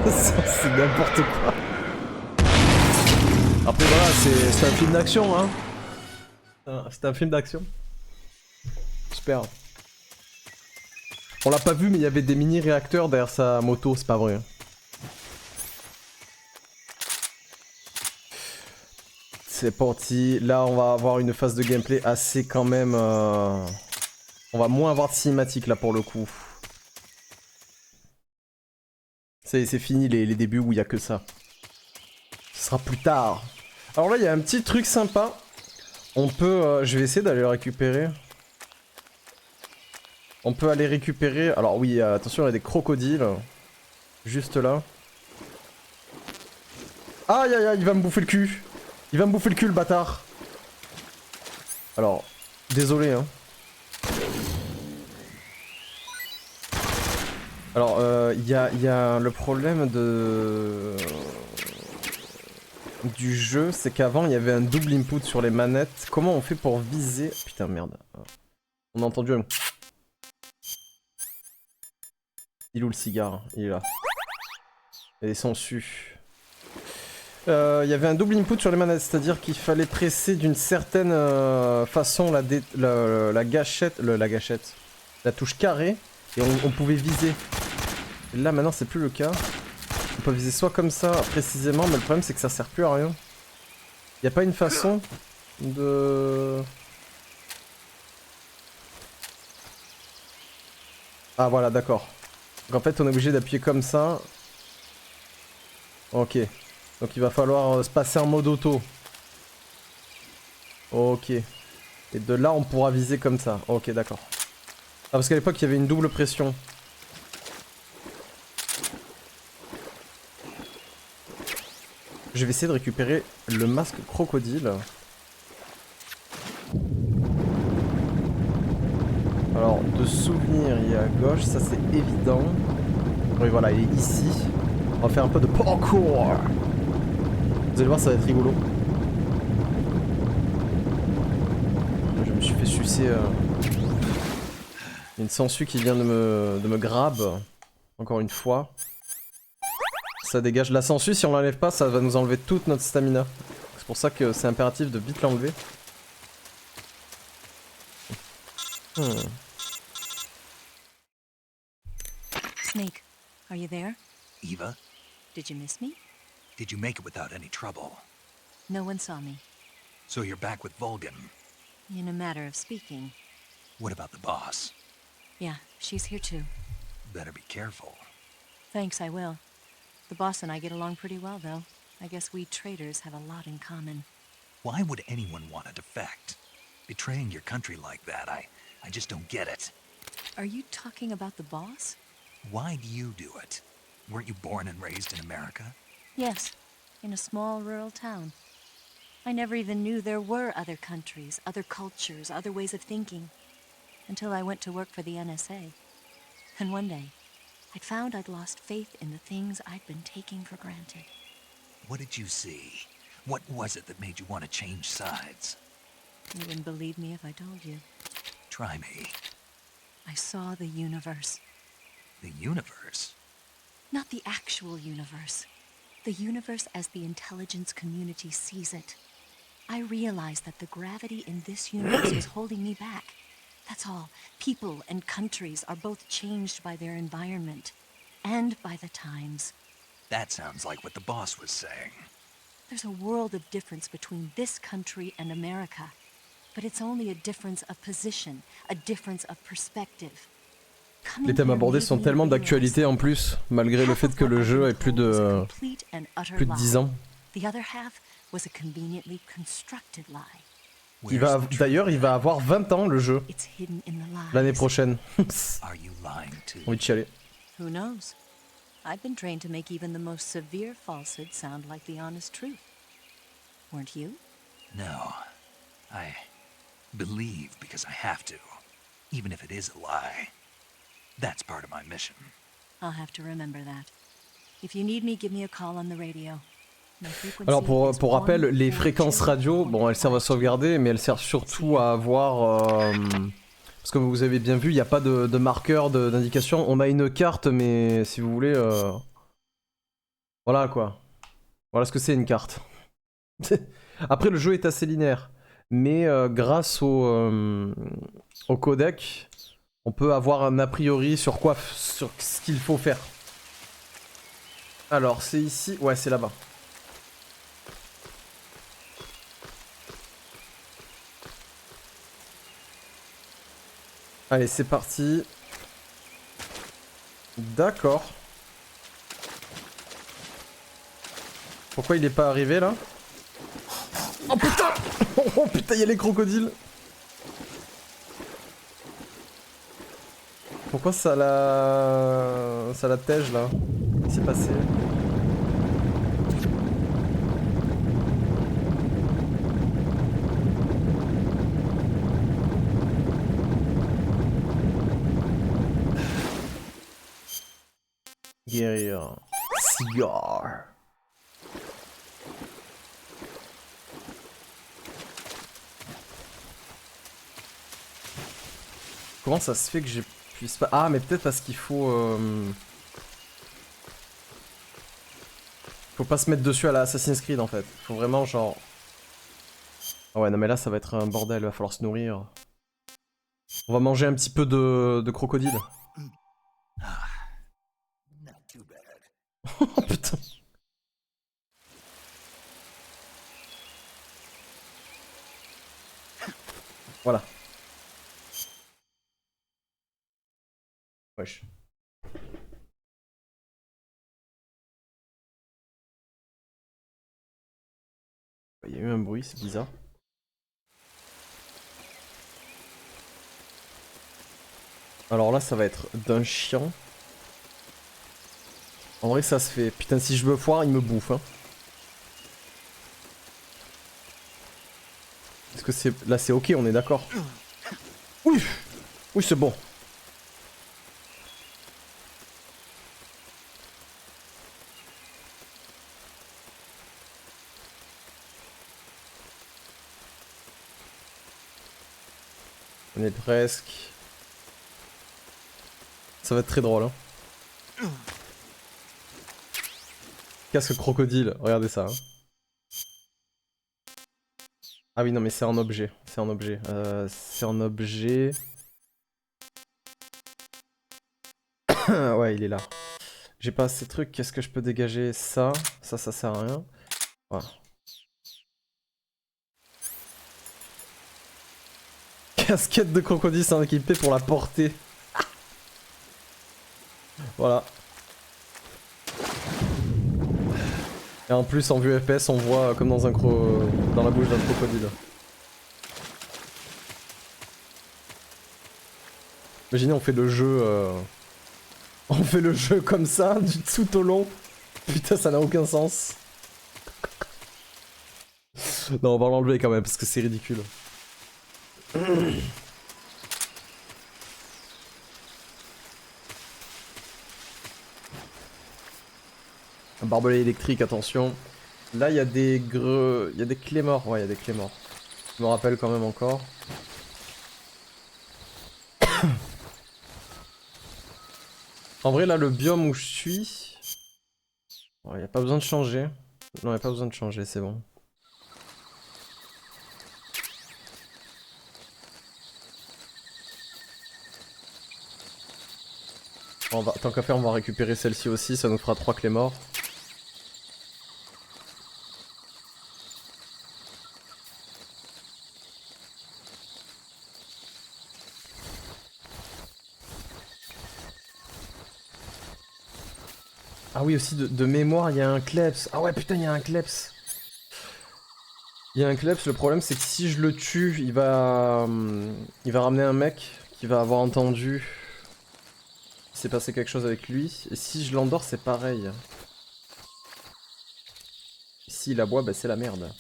C'est n'importe quoi. Après voilà, c'est un film d'action hein. C'est un film d'action. Super. On l'a pas vu mais il y avait des mini réacteurs derrière sa moto, c'est pas vrai. C'est parti. Là on va avoir une phase de gameplay assez quand même... On va moins avoir de cinématique là pour le coup. C'est fini les débuts où il y a que ça. Ce sera plus tard. Alors là il y a un petit truc sympa. On peut... je vais essayer d'aller le récupérer. On peut aller récupérer... Alors oui, attention, il y a des crocodiles. Juste là. Aïe aïe aïe, il va me bouffer le cul. Il va me bouffer le cul, le bâtard. Alors, désolé hein. Alors, il y a le problème du jeu, c'est qu'avant il y avait un double input sur les manettes. Comment on fait pour viser... Putain, merde. On a entendu un... Il est où le cigare? Il est là. Il est sangsues. Il y avait un double input sur les manettes, c'est-à-dire qu'il fallait presser d'une certaine façon la gâchette, la touche carré, et on pouvait viser. Et là maintenant c'est plus le cas. On peut viser soit comme ça précisément, mais le problème c'est que ça sert plus à rien. Y a pas une façon de... Ah voilà, d'accord. Donc en fait on est obligé d'appuyer comme ça. Ok. Donc il va falloir se passer en mode auto. Ok. Et de là on pourra viser comme ça. Ok, d'accord. Ah parce qu'à l'époque il y avait une double pression. Je vais essayer de récupérer le masque crocodile. Alors, de souvenir, il est à gauche, ça c'est évident. Oui, voilà, il est ici. On va faire un peu de parkour. Vous allez voir, ça va être rigolo. Je me suis fait sucer une sangsue qui vient de me grab. Encore une fois. Ça dégage. La sangsue, si on l'enlève pas, ça va nous enlever toute notre stamina. C'est pour ça que c'est impératif de vite l'enlever. Snake, are you there? Eva, Did you miss me? did you make it without any trouble? No one saw me. So you're back with Vulcan. In a matter of speaking. What about the boss? Yeah, she's here too. Better be careful. Thanks, I will. The boss and I get along pretty well, though. I guess we traders have a lot in common. Why would anyone want to defect? Betraying your country like that, I just don't get it. Are you talking about the boss? Why do you do it? Weren't you born and raised in America? Yes, in a small rural town. I never even knew there were other countries, other cultures, other ways of thinking. Until I went to work for the NSA. And one day, I'd found I'd lost faith in the things I'd been taking for granted. What did you see? What was it that made you want to change sides? You wouldn't believe me if I told you. Try me. I saw the universe. The universe? Not the actual universe. The universe as the intelligence community sees it. I realized that the gravity in this universe was holding me back. That's all. People and countries are both changed by their environment. And by the times. That sounds like what the boss was saying. There's a world of difference between this country and America. But it's only a difference of position, a difference of perspective. Les thèmes abordés sont tellement d'actualité en plus, malgré le fait que le jeu ait plus de 10 ans. The other half was a conveniently constructed lie. D'ailleurs, il va avoir 20 ans le jeu. It's hidden in the lies. L'année prochaine. Are you lying too? Envie de chialer. Who knows? I've been trained to make even the most severe falsehood sound like the honest truth. Weren't you? No. I believe because I have to, even if it is a lie. That's part of my mission. I'll have to remember that. If you need me, give me a call on the radio. Alors pour rappel, les fréquences radio, bon elles servent à sauvegarder, mais elles servent surtout à avoir... parce que vous avez bien vu, il n'y a pas de marqueur, d'indication. On a une carte, mais si vous voulez... Voilà quoi. Voilà ce que c'est une carte. Après le jeu est assez linéaire, mais grâce au codec, on peut avoir un a priori sur ce qu'il faut faire. Alors c'est ici, ouais c'est là-bas. Allez, c'est parti. D'accord. Pourquoi il est pas arrivé là? Oh putain! Oh putain, il y a les crocodiles. Pourquoi ça la tège là? Qu'est-ce qui s'est passé? Guérir. Cigare. Comment ça se fait que je puisse pas... Ah mais peut-être parce qu'il faut... Faut pas se mettre dessus à la Assassin's Creed en fait. Faut vraiment genre... Ah ouais non mais là ça va être un bordel, va falloir se nourrir. On va manger un petit peu de crocodile. Oh putain. Voilà. Wesh. Il y a eu un bruit, c'est bizarre. Alors là, ça va être d'un chiant. En vrai, ça se fait. Putain, si je me foire, il me bouffe. Hein. Est-ce que c'est... Là, c'est ok, on est d'accord. Oui. Oui, c'est bon. On est presque. Ça va être très drôle. Hein. Casque crocodile, regardez ça. Hein. Ah oui, non, mais c'est un objet. C'est un objet. C'est un objet. Ouais, il est là. J'ai pas assez de trucs. Qu'est-ce que je peux dégager? Ça. Ça sert à rien. Voilà. Casquette de crocodile, c'est équipé pour la porter. Voilà. Et en plus, en vue FPS, on voit comme dans dans la bouche d'un crocodile. Imaginez, on fait le jeu... On fait le jeu comme ça, du tout au long. Putain, ça n'a aucun sens. Non, on va l'enlever quand même, parce que c'est ridicule. Un barbelé électrique, attention. Là, il y a des il y a des clés morts. Ouais, il y a des clés morts. Je me rappelle quand même encore. En vrai, là, le biome où je suis... Il n'y a pas besoin de changer. Non, il n'y a pas besoin de changer, c'est bon. Tant qu'à faire, on va récupérer celle-ci aussi, ça nous fera 3 clés morts. Ah oui, aussi de mémoire, il y a un kleps. Ah ouais, putain, il y a un kleps. Il y a un kleps, le problème c'est que si je le tue, il va ramener un mec qui va avoir entendu... Il s'est passé quelque chose avec lui. Et si je l'endors, c'est pareil. S'il aboie, bah c'est la merde.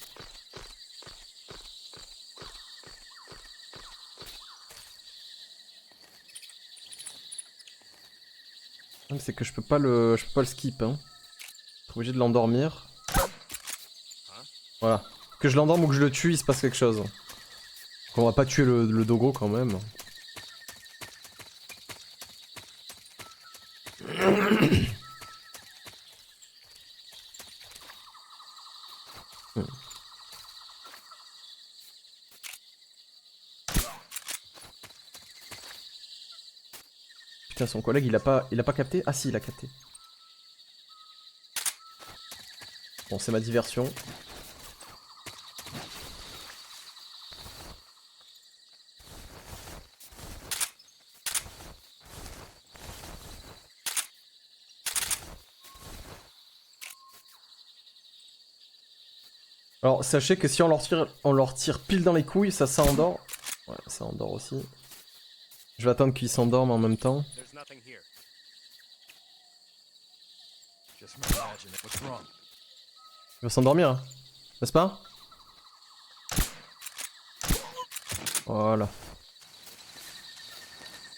C'est que je peux pas le skip. Hein. Je suis obligé de l'endormir. Voilà. Que je l'endorme ou que je le tue, il se passe quelque chose. Donc on va pas tuer le dogo quand même. Putain, son collègue il a pas capté? Ah si, il a capté. Bon, c'est ma diversion. Alors, sachez que si on leur tire pile dans les couilles, ça endort. Ouais, ça endort aussi. Je vais attendre qu'ils s'endorment en même temps. Il va s'endormir, hein, n'est-ce pas? Voilà.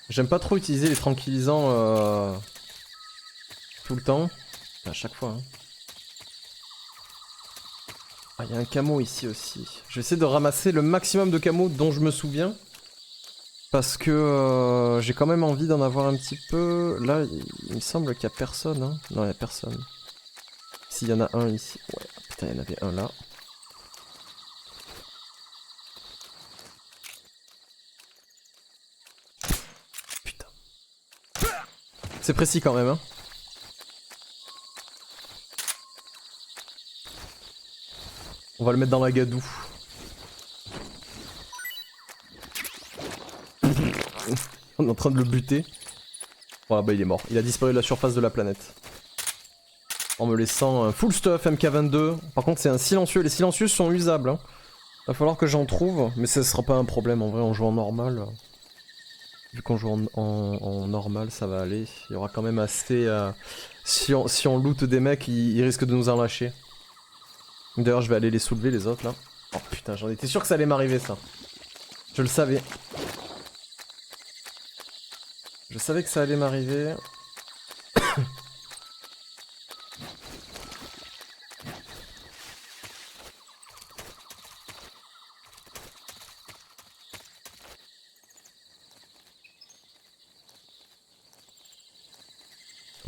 J'aime pas trop utiliser les tranquillisants tout le temps. À chaque fois. Hein. Ah, il y a un camo ici aussi. Je vais essayer de ramasser le maximum de camos dont je me souviens. Parce que j'ai quand même envie d'en avoir un petit peu. Là, il me semble qu'il y a personne. Hein. Non, il y a personne. S'il y en a un ici. Ouais, putain, il y en avait un là. Putain. C'est précis quand même, hein. On va le mettre dans la gadoue. On est en train de le buter. Voilà, bah il est mort. Il a disparu de la surface de la planète. En me laissant un full stuff MK22. Par contre c'est un silencieux. Les silencieux sont usables. Hein. Va falloir que j'en trouve. Mais ça sera pas un problème en vrai, on joue en normal. Vu qu'on joue en normal, ça va aller. Il y aura quand même assez... Si on loot des mecs, ils risquent de nous en lâcher. D'ailleurs je vais aller les soulever les autres là. Oh putain, j'en étais sûr que ça allait m'arriver ça. Je le savais. Je savais que ça allait m'arriver.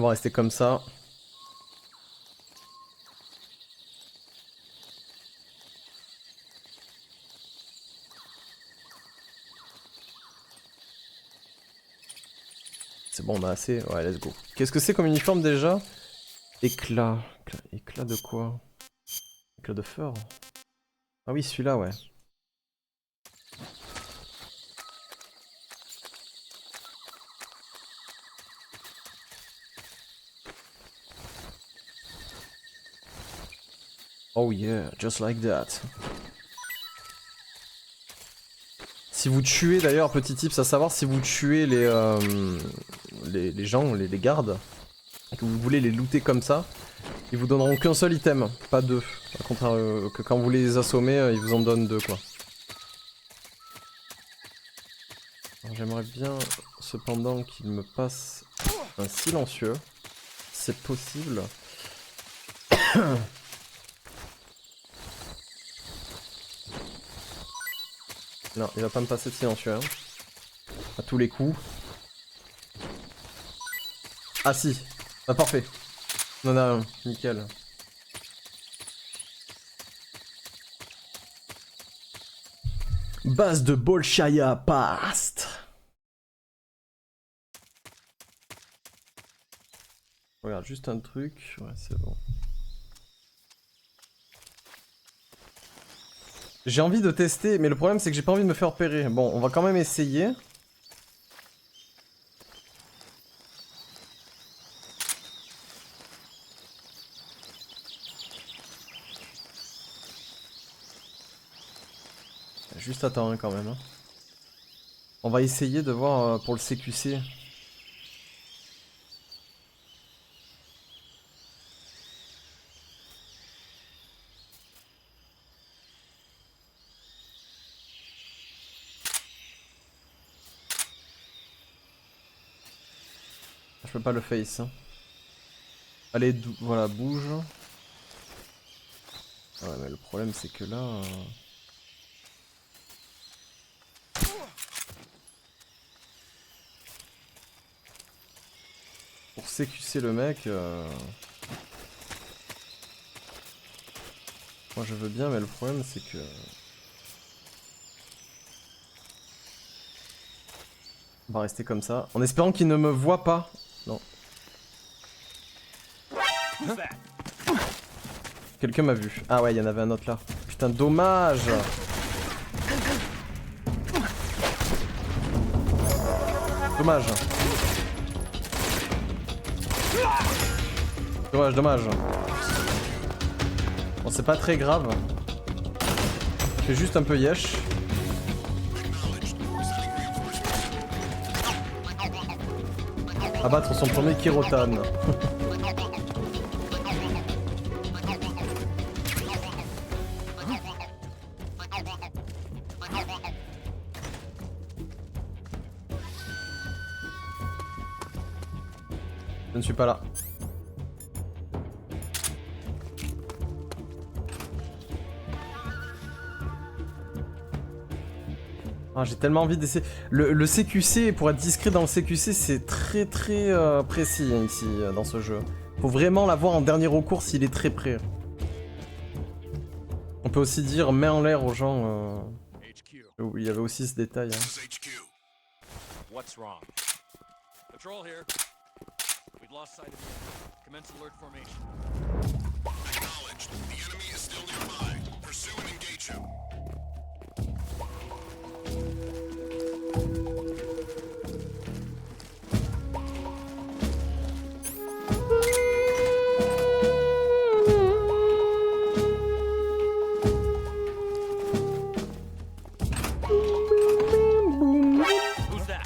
On va rester comme ça. C'est bon, on a assez. Ouais, let's go. Qu'est-ce que c'est comme uniforme déjà? Éclat. Éclat de quoi? Éclat de fur. Ah oui, celui-là, ouais. Oh yeah, just like that. Si vous tuez, d'ailleurs, petit tips à savoir, si vous tuez les gens, les gardes, et que vous voulez les looter comme ça, ils vous donneront qu'un seul item, pas deux. Au contraire que quand vous les assommez, ils vous en donnent deux, quoi. J'aimerais bien, cependant, qu'il me passe un silencieux, si c'est possible. Non, il va pas me passer de silencieux, hein. À tous les coups. Ah si. Ah parfait. On en a un, nickel. Base de Bolshaya Past. Regarde, juste un truc. Ouais, c'est bon. J'ai envie de tester, mais le problème c'est que j'ai pas envie de me faire repérer. Bon, on va quand même essayer. Juste attends quand même. Hein. On va essayer de voir pour le CQC. Je peux pas le face. Hein. Allez, voilà, bouge. Ouais, mais le problème c'est que là... Pour CQC le mec... Moi je veux bien, mais le problème c'est que... On va rester comme ça, en espérant qu'il ne me voit pas. Non. Quelqu'un m'a vu. Ah ouais, il y en avait un autre là. Putain, dommage. Dommage. Dommage, dommage. Bon, c'est pas très grave. Je fais juste un peu yesh. Abattre son premier Kirotan. Je ne suis pas là. Ah, j'ai tellement envie d'essayer. Le CQC, pour être discret dans le CQC, c'est très précis hein, ici, dans ce jeu. Faut vraiment l'avoir en dernier recours s'il est très près. On peut aussi dire main en l'air aux gens. Il y avait aussi ce détail. Hein. What's wrong? Patrol here. We've lost sight of you. Commence alert formation. Acknowledged. The enemy is still nearby. Pursue and engage him.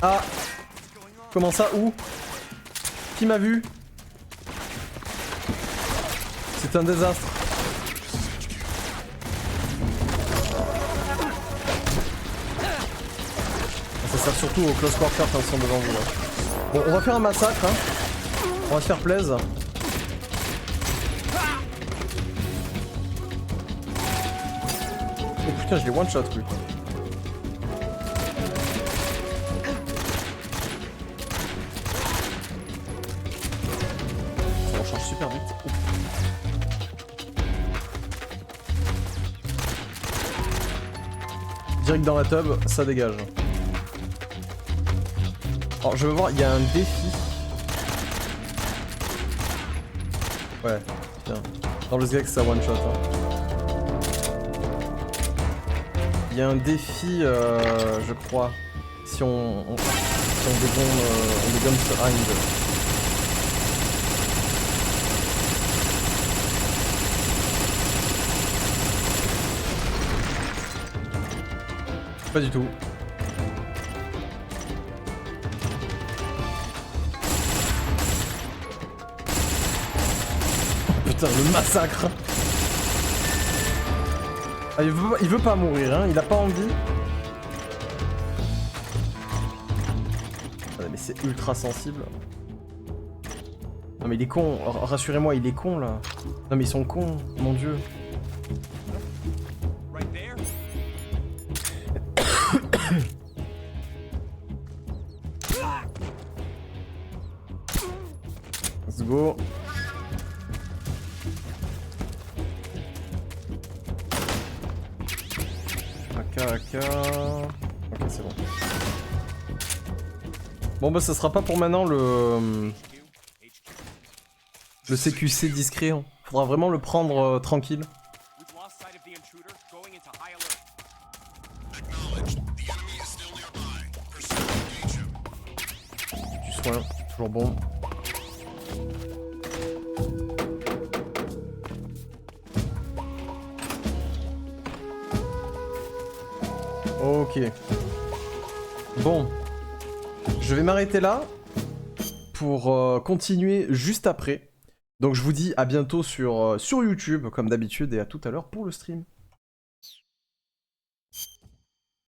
Ah! Comment ça? Où? Qui m'a vu? C'est un désastre. Ça sert surtout au close quarter quand ils sont devant vous là. Bon, on va faire un massacre, hein. On va se faire plaisir. Oh putain, je l'ai one shot lui. Super vite. Direct dans la tub, ça dégage. Alors je veux voir, il y a un défi. Ouais, putain. Dans le Zgax ça one shot. Hein. Il y a un défi, je crois. Si on dégonne ce Hind. Pas du tout. Putain, le massacre. Ah, il veut pas mourir, hein, il a pas envie. Ah, mais c'est ultra sensible. Non mais il est con, rassurez-moi, il est con là. Non mais ils sont cons, mon dieu. Let's go. AK. Ok, c'est bon. Bon bah ça sera pas pour maintenant le CQC discret. Hein. Faudra vraiment le prendre tranquille. Du soin, toujours bon. Ok. Bon. Je vais m'arrêter là pour continuer juste après. Donc je vous dis à bientôt sur YouTube comme d'habitude et à tout à l'heure pour le stream.